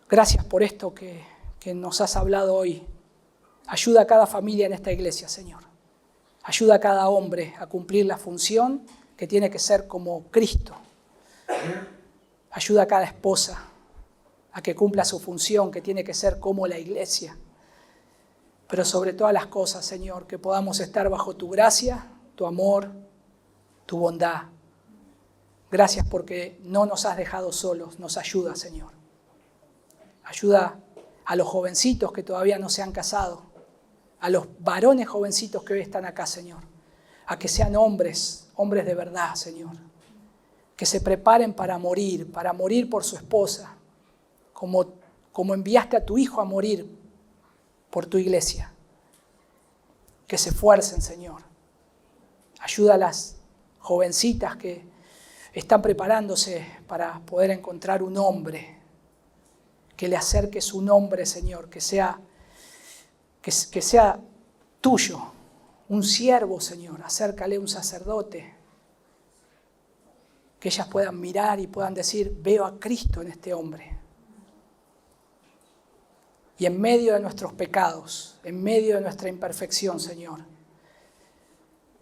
Gracias por esto que nos has hablado hoy. Ayuda a cada familia en esta iglesia, Señor. Ayuda a cada hombre a cumplir la función que tiene que ser como Cristo. Ayuda a cada esposa a que cumpla su función que tiene que ser como la iglesia. Pero sobre todas las cosas, Señor, que podamos estar bajo tu gracia, tu amor, tu bondad. Gracias porque no nos has dejado solos, nos ayuda, Señor. Ayuda a los jovencitos que todavía no se han casado, a los varones jovencitos que hoy están acá, Señor, a que sean hombres de verdad, Señor, que se preparen para morir por su esposa, como enviaste a tu Hijo a morir por tu iglesia. Que se esfuercen, Señor. Ayuda a las jovencitas que están preparándose para poder encontrar un hombre, que le acerques un hombre, Señor, que sea tuyo, un siervo, Señor, acércale un sacerdote, que ellas puedan mirar y puedan decir, veo a Cristo en este hombre. Y en medio de nuestros pecados, en medio de nuestra imperfección, Señor,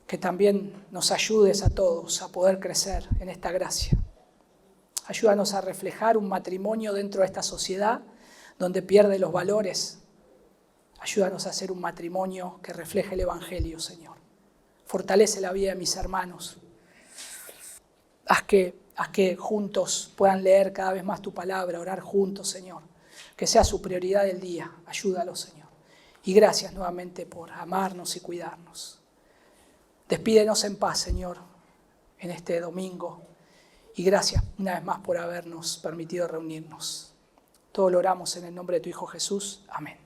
que también nos ayudes a todos a poder crecer en esta gracia. Ayúdanos a reflejar un matrimonio dentro de esta sociedad donde pierde los valores. Ayúdanos a hacer un matrimonio que refleje el Evangelio, Señor. Fortalece la vida de mis hermanos. Haz que juntos puedan leer cada vez más tu palabra, orar juntos, Señor. Que sea su prioridad del día. Ayúdalos, Señor. Y gracias nuevamente por amarnos y cuidarnos. Despídenos en paz, Señor, en este domingo. Y gracias una vez más por habernos permitido reunirnos. Todo lo oramos en el nombre de tu Hijo Jesús. Amén.